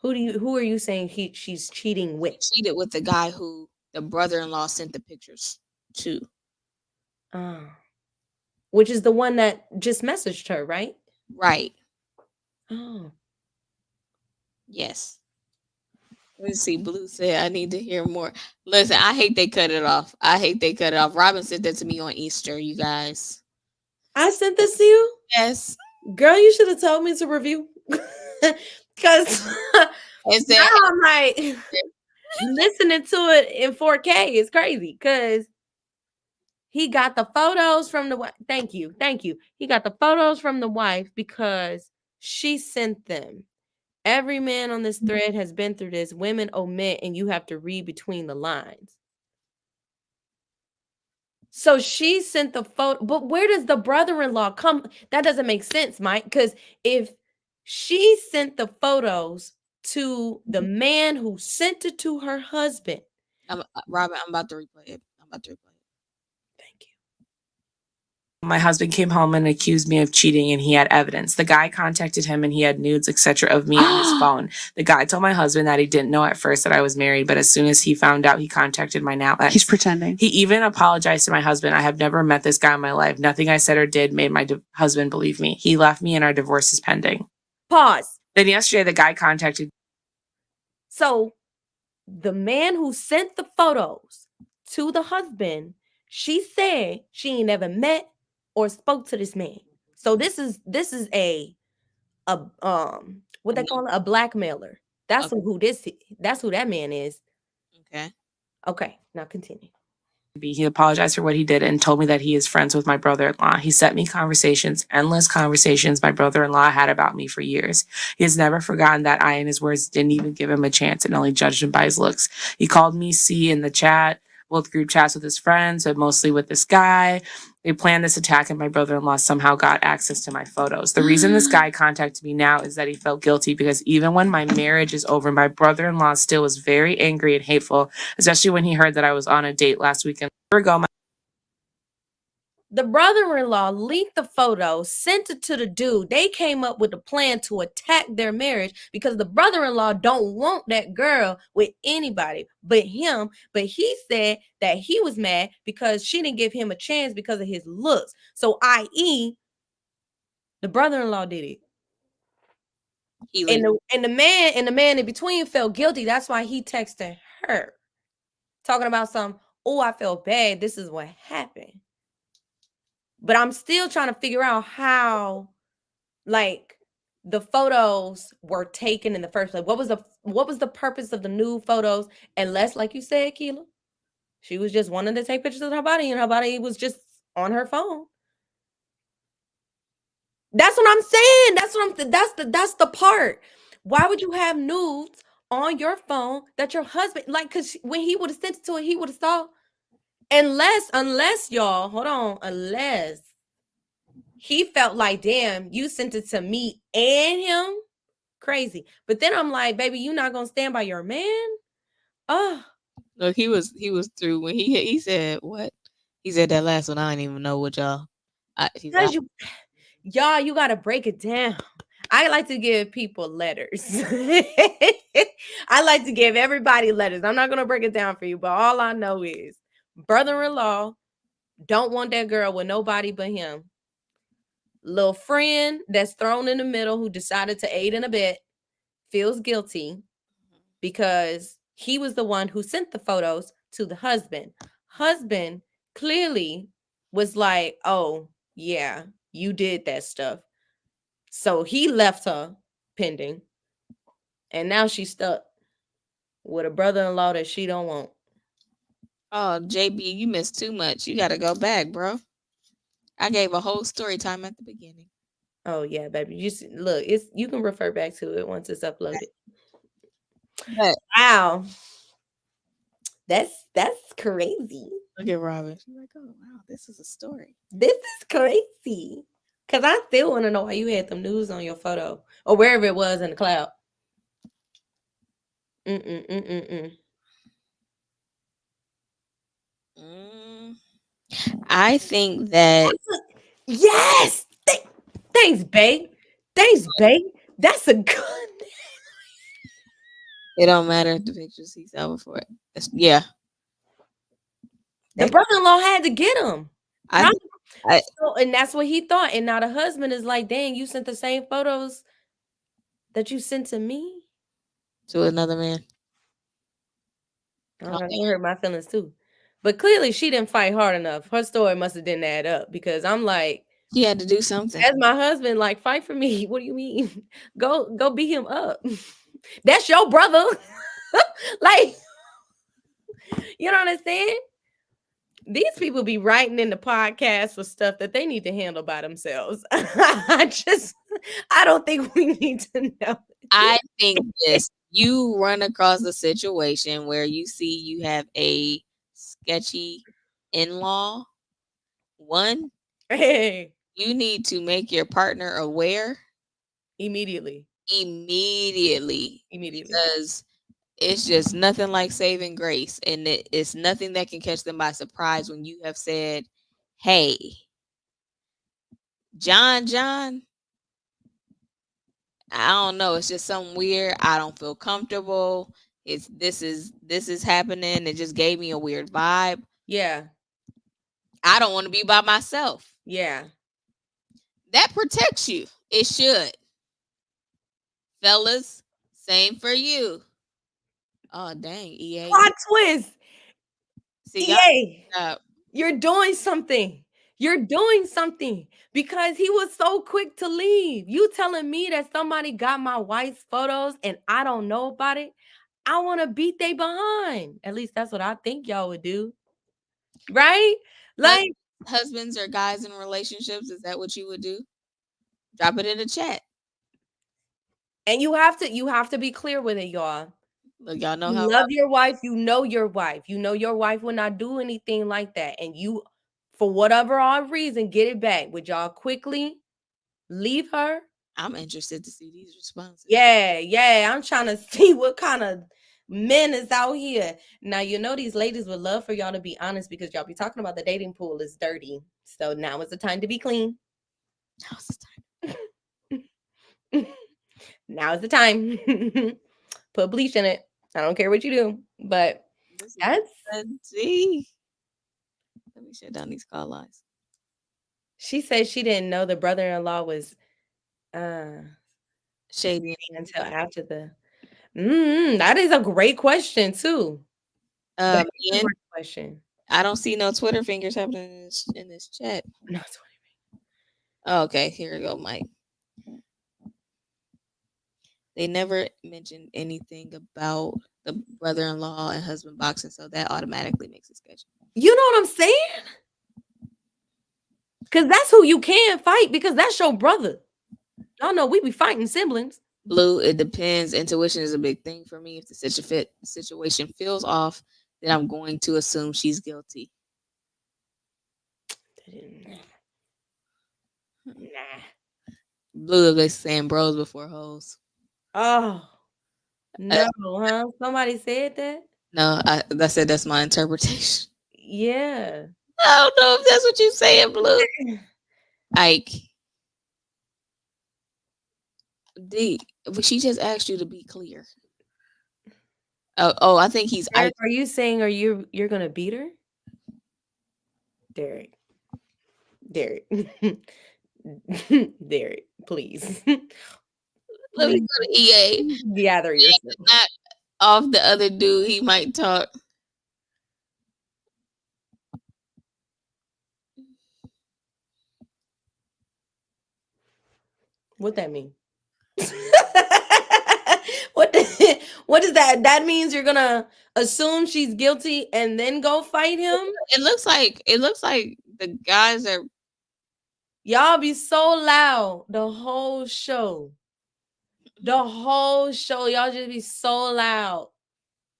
Who are you saying she's cheating with? She cheated with the guy who the brother-in-law sent the pictures to. Which is the one that just messaged her, right? Right. Oh. Yes. Let's see. Blue said, I need to hear more. Listen, I hate they cut it off. Robin sent that to me on Easter, you guys. I sent this to you? Yes. Girl, you should have told me to review. Because now I'm like, listening to it in 4K is crazy. Because he got the photos from the wife. Thank you. He got the photos from the wife because she sent them. Every man on this thread has been through this. Women omit, and you have to read between the lines. So she sent the photo, but where does the brother-in-law come? That doesn't make sense, Mike, because if she sent the photos to the man who sent it to her husband. Robin, I'm about to replay it. Thank you. My husband came home and accused me of cheating, and he had evidence. The guy contacted him and he had nudes, etc., of me on his phone. The guy told my husband that he didn't know at first that I was married, but as soon as he found out, he contacted my now ex. He's pretending. He even apologized to my husband. I have never met this guy in my life. Nothing I said or did made my husband believe me. He left me and our divorce is pending. Pause. Then yesterday, the guy contacted. So the man who sent the photos to the husband, she said she ain't never met or spoke to this man. So this is a what they call it, a blackmailer. That's who that man is. Okay, now continue. He apologized for what he did and told me that he is friends with my brother-in-law. He sent me conversations, endless conversations my brother-in-law had about me for years. He has never forgotten that I, in his words, didn't even give him a chance and only judged him by his looks. He called me C in the chat, both group chats with his friends, but mostly with this guy. They planned this attack and my brother-in-law somehow got access to my photos. The reason this guy contacted me now is that he felt guilty because even when my marriage is over, my brother-in-law still was very angry and hateful, especially when he heard that I was on a date last weekend. The brother-in-law leaked the photo, sent it to the dude. They came up with a plan to attack their marriage because the brother-in-law don't want that girl with anybody but him. But he said that he was mad because she didn't give him a chance because of his looks. So, i.e., the brother-in-law did it. He And leaked. the man in between felt guilty. That's why he texted her, talking about some, oh, I felt bad. This is what happened. But I'm still trying to figure out how, like, the photos were taken in the first place. What was the purpose of the new photos? Unless, like you said, Keela, she was just wanting to take pictures of her body, and her body was just on her phone. That's what I'm saying. That's the part. Why would you have nudes on your phone that your husband, like, because when he would have sent it to her, he would have saw. Unless y'all, hold on, unless he felt like, damn, you sent it to me and him. Crazy. But then I'm like, baby, you not gonna stand by your man? Oh, Look, he was through when he said what? He said that last one. I didn't even know what y'all. because y'all, you gotta break it down. I like to give people letters. I like to give everybody letters. I'm not gonna break it down for you, but all I know is brother-in-law don't want that girl with nobody but him. Little friend that's thrown in the middle who decided to aid and abet feels guilty because he was the one who sent the photos to the husband. Husband clearly was like, oh, yeah, you did that stuff. So he left her pending. And now she's stuck with a brother-in-law that she don't want. Oh, JB, you missed too much. You got to go back, bro. I gave a whole story time at the beginning. Oh yeah, baby. Look, you can refer back to it once it's uploaded. But Wow. That's crazy. look at Robin. She's like, oh wow, this is a story. This is crazy. Cause I still want to know why you had them news on your photo or wherever it was in the cloud. I think that Yes. Thanks, babe. Thanks, babe. That's a good. it don't matter the pictures he saw before it. Yeah. The brother-in-law had to get him. I So, and that's what he thought. And now the husband is like, dang, you sent the same photos that you sent to me. to another man. Oh, that hurt my feelings too. But clearly she didn't fight hard enough. Her story must have didn't add up because I'm like, He had to do something. as my husband, like, fight for me. What do you mean? Go beat him up. That's your brother. Like, you know what I'm saying? These people be writing in the podcast for stuff that they need to handle by themselves. I don't think we need to know. I think this, you run across a situation where you see you have a sketchy in-law. One, Hey, you need to make your partner aware immediately. Because it's just nothing like saving grace, and it's nothing that can catch them by surprise when you have said, hey, John, I don't know, it's just something weird. I don't feel comfortable. This is happening. It just gave me a weird vibe. Yeah. I don't want to be by myself. Yeah. That protects you. It should. Fellas, same for you. Oh, dang, EA. Plot twist. See, EA, you're doing something. You're doing something because he was so quick to leave. You telling me that somebody got my wife's photos and I don't know about it? I want to beat they behind. At least that's what I think y'all would do. Right? Like, husbands or guys in relationships, is that what you would do? Drop it in the chat. And you have to be clear with it, y'all. Look, y'all know you how love your wife. You know your wife. You know your wife will not do anything like that. And you, for whatever odd reason, get it back. Would y'all quickly leave her? I'm interested to see these responses. Yeah. I'm trying to see what kind of men is out here. Now, you know these ladies would love for y'all to be honest because y'all be talking about the dating pool is dirty. So now is the time to be clean. Now's the time. Now is the time. Put bleach in it. I don't care what you do, but This is that's see. Let me shut down these call lines. she said she didn't know the brother-in-law was Shady. until after the that is a great question too. That is a And great question. I don't see no Twitter fingers happening in this chat. No, it's what Oh, okay, here we go, Mike. They never mentioned anything about the brother-in-law and husband boxing, so that automatically makes it sketchy. you know what I'm saying? Because that's who you can fight because that's your brother. Y'all know we be fighting siblings. Blue, it depends. Intuition is a big thing for me. If the situation feels off, then I'm going to assume she's guilty. Nah. Blue, they saying bros before hoes. Oh no, huh? Somebody said that? No, I said that's my interpretation. Yeah. I don't know if that's what you're saying, Blue. Ike. D, but she just asked you to be clear. Oh, I think he's Derek, Ike. are you saying you're gonna beat her? Derek. Derek, please. Let me go to EA. Gather yourself. Not off the other dude. He might talk. What that mean? what is that? That means you're gonna assume she's guilty and then go fight him? It looks like the guys are. Y'all be so loud the whole show. The whole show, y'all just be so loud.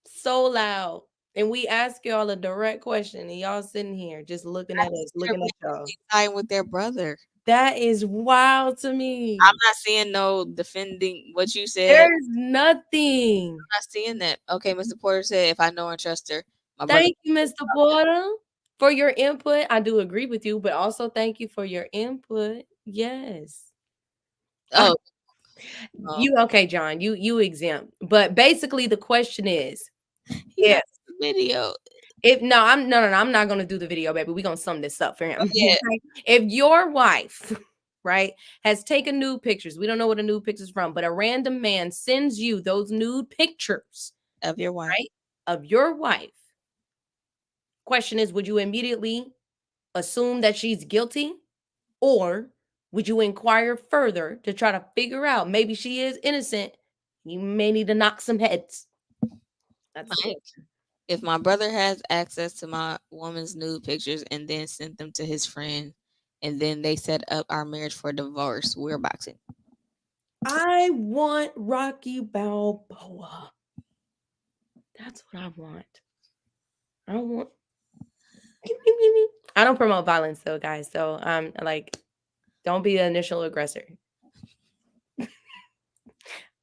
So loud. And we ask y'all a direct question, and y'all sitting here just looking at us, looking at y'all. Tying with their brother. That is wild to me. I'm not seeing no defending what you said. There's nothing. I'm not seeing that. Okay, Mr. Porter said if I know and trust her. Thank you, Mr. Porter, for your input. I do agree with you, but also thank you for your input. Yes. Oh. You okay, John. You exempt. But basically the question is the video. I'm not gonna do the video, baby. We're gonna sum this up for him. Yeah. If your wife, right, has taken nude pictures, we don't know what a nude picture is from, but a random man sends you those nude pictures of your wife, right? Of your wife. Question is, would you immediately assume that she's guilty? Or would you inquire further to try to figure out maybe she is innocent? You may need to knock some heads. That's Mike, if my brother has access to my woman's nude pictures and then sent them to his friend, and then they set up our marriage for divorce, we're boxing. I want Rocky Balboa. That's what I want. I don't promote violence though, guys. So like, don't be an initial aggressor. I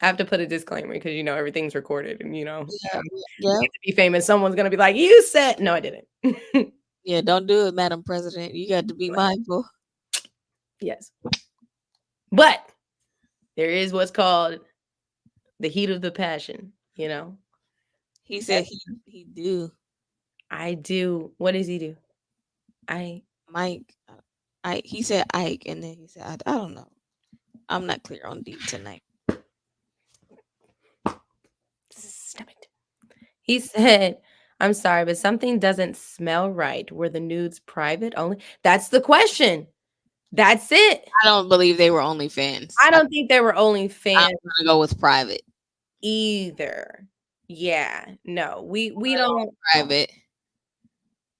have to put a disclaimer because everything's recorded, and to be famous, someone's gonna be like, "You said no, I didn't." Yeah, don't do it, Madam President. You got to be mindful. Yes, but there is what's called the heat of the passion. He said he do. I do. What does he do? Mike. He said Ike, and then he said I don't know. I'm not clear on D tonight. Stop it. He said, I'm sorry, but something doesn't smell right. Were the nudes private only? That's the question. That's it. I don't believe they were only fans. I don't think they were only fans. I'm gonna go with private. Either. Yeah. No, we don't. Private.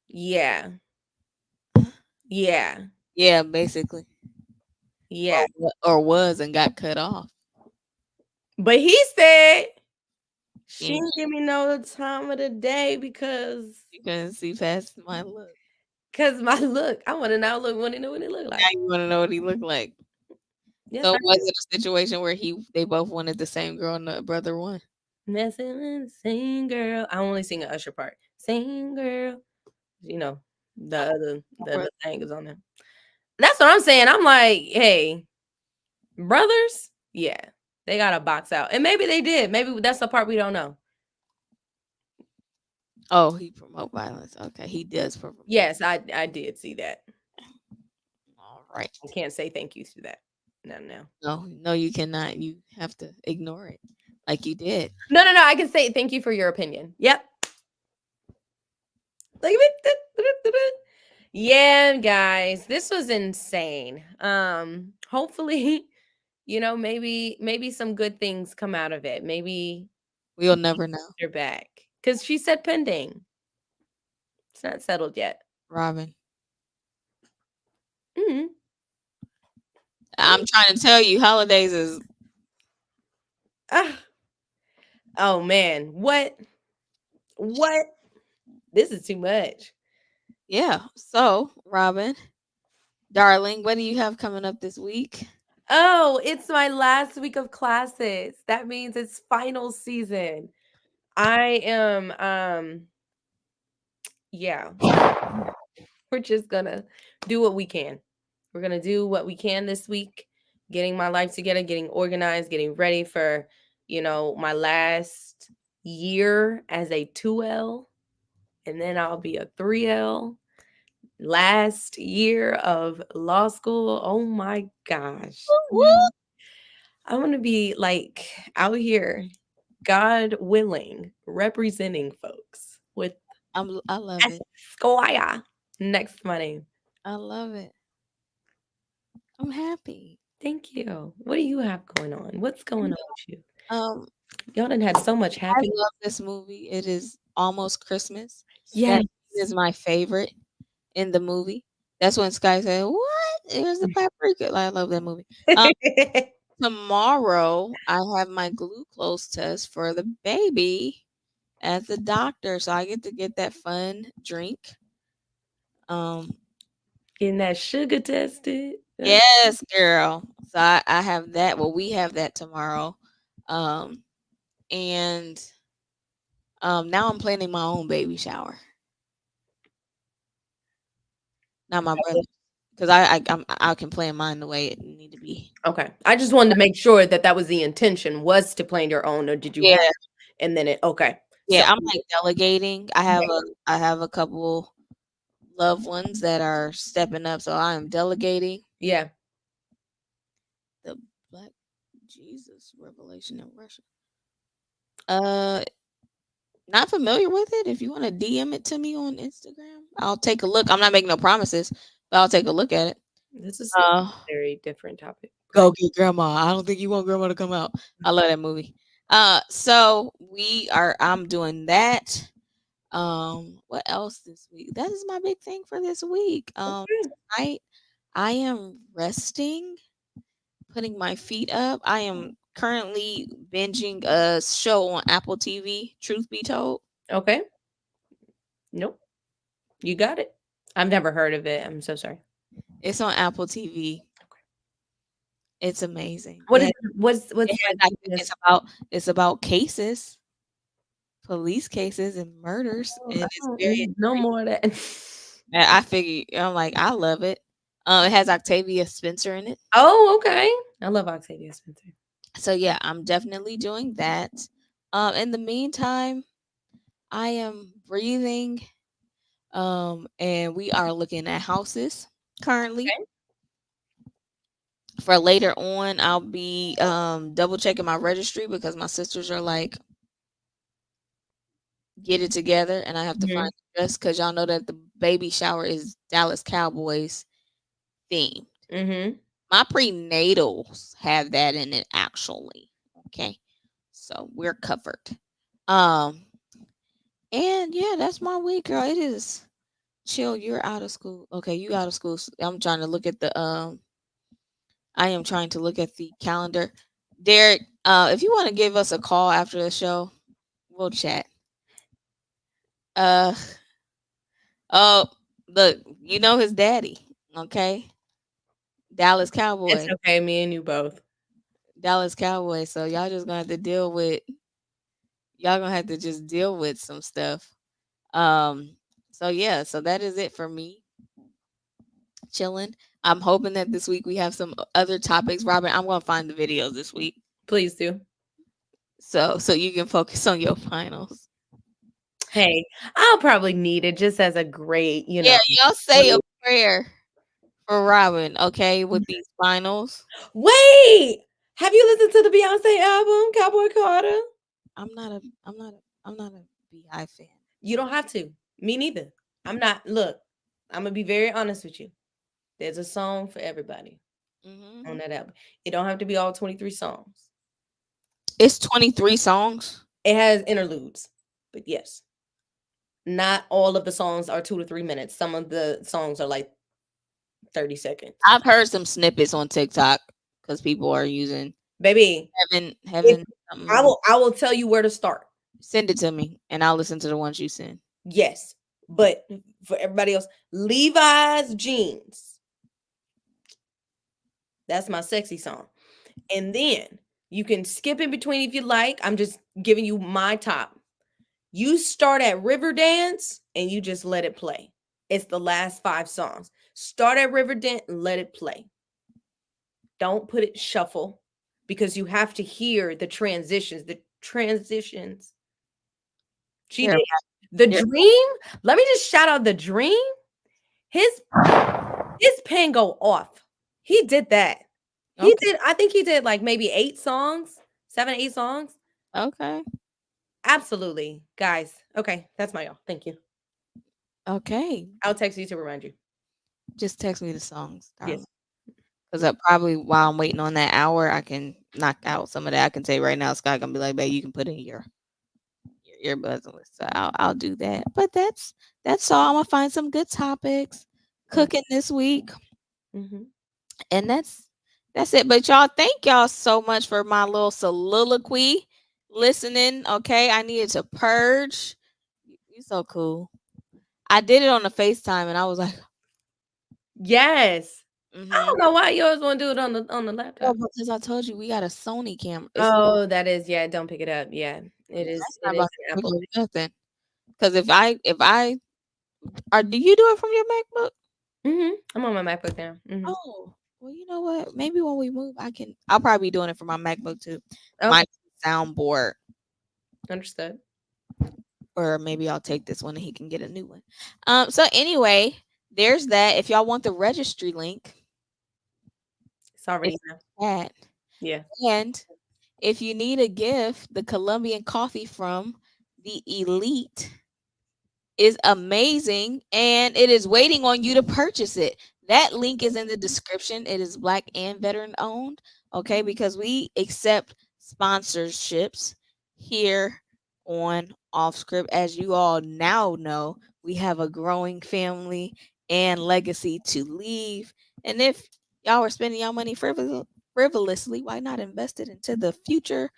Yeah. Yeah. Yeah, basically. Yeah. Or was and got cut off. But he said she didn't give me no time of the day because you couldn't see past my look. Because my look, I want to now want to know what it looked like. Now you want to know what he looked like. Yes, so was it a situation where they both wanted the same girl and the brother won? Messing with the same girl. I only sing an Usher part. Same girl. The other thing is on there. That's what I'm saying. I'm like, hey, brothers, yeah, they got to box out, and maybe they did. Maybe that's the part we don't know. Oh, he promote violence. Okay, he does promote. Yes, I did see that. All right. I can't say thank you to that. No. No, you cannot. You have to ignore it, like you did. No. I can say thank you for your opinion. Yep. Like, yeah, guys, this was insane. Hopefully, maybe some good things come out of it. Maybe We'll never know. they're back because she said pending. It's not settled yet. Robin, Hmm. I'm trying to tell you, holidays is Oh man, what? This is too much. yeah. So, Robin, darling, what do you have coming up this week? Oh, it's my last week of classes. That means it's final season. I am yeah. We're just gonna do what we can. We're gonna do what we can this week, getting my life together, getting organized, getting ready for, my last year as a 2L, and then I'll be a 3L. Last year of law school. Oh my gosh. Woo! I'm gonna be like out here, God willing, representing folks with I love it. Esquire next to my name. I love it. I'm happy. Thank you. What do you have going on? What's going on with you? Um, Y'all done had so much I happiness. love this movie. It is almost Christmas. Yes. That is my favorite in the movie. That's when Sky said, "What? Here's the paprika." I love that movie. Tomorrow, I have my glucose test for the baby at the doctor, so I get to get that fun drink. Getting that sugar tested. Yes, girl. So I have that. Well, we have that tomorrow. And now I'm planning my own baby shower. Not my brother, because I can plan mine the way it need to be. Okay. I just wanted to make sure that was the intention, was to plan your own, or did you Yeah. have, and then okay. Yeah, So, I'm like delegating. I have a couple loved ones that are stepping up, so I am delegating. yeah. The Black Jesus Revelation in Russia. Not familiar with it. If you want to DM it to me on Instagram, I'll take a look. I'm not making no promises, but I'll take a look at it. This is a very different topic. Go get grandma. I don't think you want grandma to come out. I love that movie. So I'm doing that. What else this week? That is my big thing for this week. Tonight I am resting, putting my feet up. I am currently binging a show on Apple TV, Truth Be Told. Okay. Nope. You got it. I've never heard of it. I'm so sorry. It's on Apple TV. It's amazing. It's about cases, police cases, and murders. And it's very no more of that. And I figure I'm like, I love it. It has Octavia Spencer in it. Oh, okay. I love Octavia Spencer. So yeah, I'm definitely doing that. In the meantime, I am breathing. And we are looking at houses currently. Okay. For later on, I'll be double checking my registry because my sisters are like, get it together, and I have to find a dress because y'all know that the baby shower is Dallas Cowboys themed. Mm-hmm. My prenatals have that in it actually. Okay, so we're covered. And yeah, that's my week, girl. It is chill. You're out of school. Okay, you out of school. I'm trying to look at the I am trying to look at the calendar. Derek, if you want to give us a call after the show, we'll chat. Oh, look, you know his daddy, okay? Dallas Cowboys. It's okay, me and you both. Dallas Cowboys. So y'all just gonna have to deal with. Y'all gonna have to just deal with some stuff. So So yeah, so that is it for me. Chilling. I'm hoping that this week we have some other topics. Robin, I'm gonna find the videos this week. Please do. So you can focus on your finals. Hey, I'll probably need it just as a great, Yeah, y'all say a prayer for Robin, okay, with these finals. Wait, have you listened to the Beyonce album, Cowboy Carter? I'm not a Beehive fan. You don't have to. Me neither. I'm not. Look, I'm gonna be very honest with you. There's a song for everybody on that album. It don't have to be all 23 songs. It's 23 songs. It has interludes, but yes, not all of the songs are 2 to 3 minutes. Some of the songs are like 30 seconds. I've heard some snippets on TikTok because people are using Baby, heaven. I will tell you where to start. Send it to me and I'll listen to the ones you send. Yes, but for everybody else, Levi's Jeans. That's my sexy song. And then you can skip in between if you like. I'm just giving you my top. You start at Riverdance and you just let it play. It's the last 5 songs. Start at Riverdance and let it play. Don't put it shuffle because you have to hear the transitions. She did. The Dream. Let me just shout out The Dream. His pen go off. He did that. He did. I think he did like maybe 8 songs, 7, 8 songs. Okay. Absolutely, guys. Okay, that's my y'all. Thank you. Okay. I'll text you to remind you. Just text me the songs. Yes. Because probably while I'm waiting on that hour, I can knock out some of that. I can say right now, Scott gonna be like, "Babe, you can put in your earbuds on." So I'll do that. But that's all. I'm gonna find some good topics cooking this week, and that's it. But y'all, thank y'all so much for my little soliloquy listening. Okay, I needed to purge. You so cool. I did it on the FaceTime, and I was like, yes. I don't know why you always want to do it on the laptop. Oh, because I told you we got a Sony camera. Oh, that is, yeah. Don't pick it up. Yeah, it is. It is an Apple. Nothing. Because if I do you do it from your MacBook? I'm on my MacBook now. Oh, well, you know what? Maybe when we move, I'll probably be doing it for my MacBook too. Okay. My soundboard. Understood. Or maybe I'll take this one and he can get a new one. So anyway, there's that. If y'all want the registry link, it's already that. Yeah. And if you need a gift, the Colombian coffee from the Elite is amazing and it is waiting on you to purchase it. That link is in the description. It is Black and veteran owned, okay? Because we accept sponsorships here on OffScript. As you all now know, we have a growing family and legacy to leave. And if y'all are spending y'all money frivolously, why not invest it into the future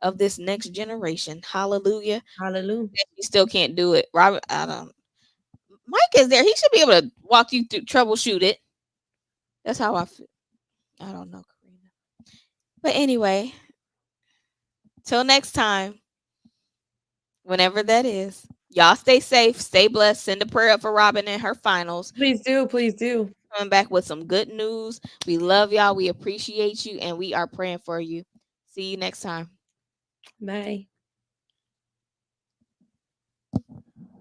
of this next generation? Hallelujah. Hallelujah. You still can't do it. Robert, Mike is there. He should be able to walk you through, troubleshoot it. That's how I feel. I don't know, Karina. But anyway, till next time, whenever that is, y'all stay safe, stay blessed. Send a prayer up for Robin and her finals. Please do. Please do. Coming back with some good news. We love y'all. We appreciate you. And we are praying for you. See you next time. Bye.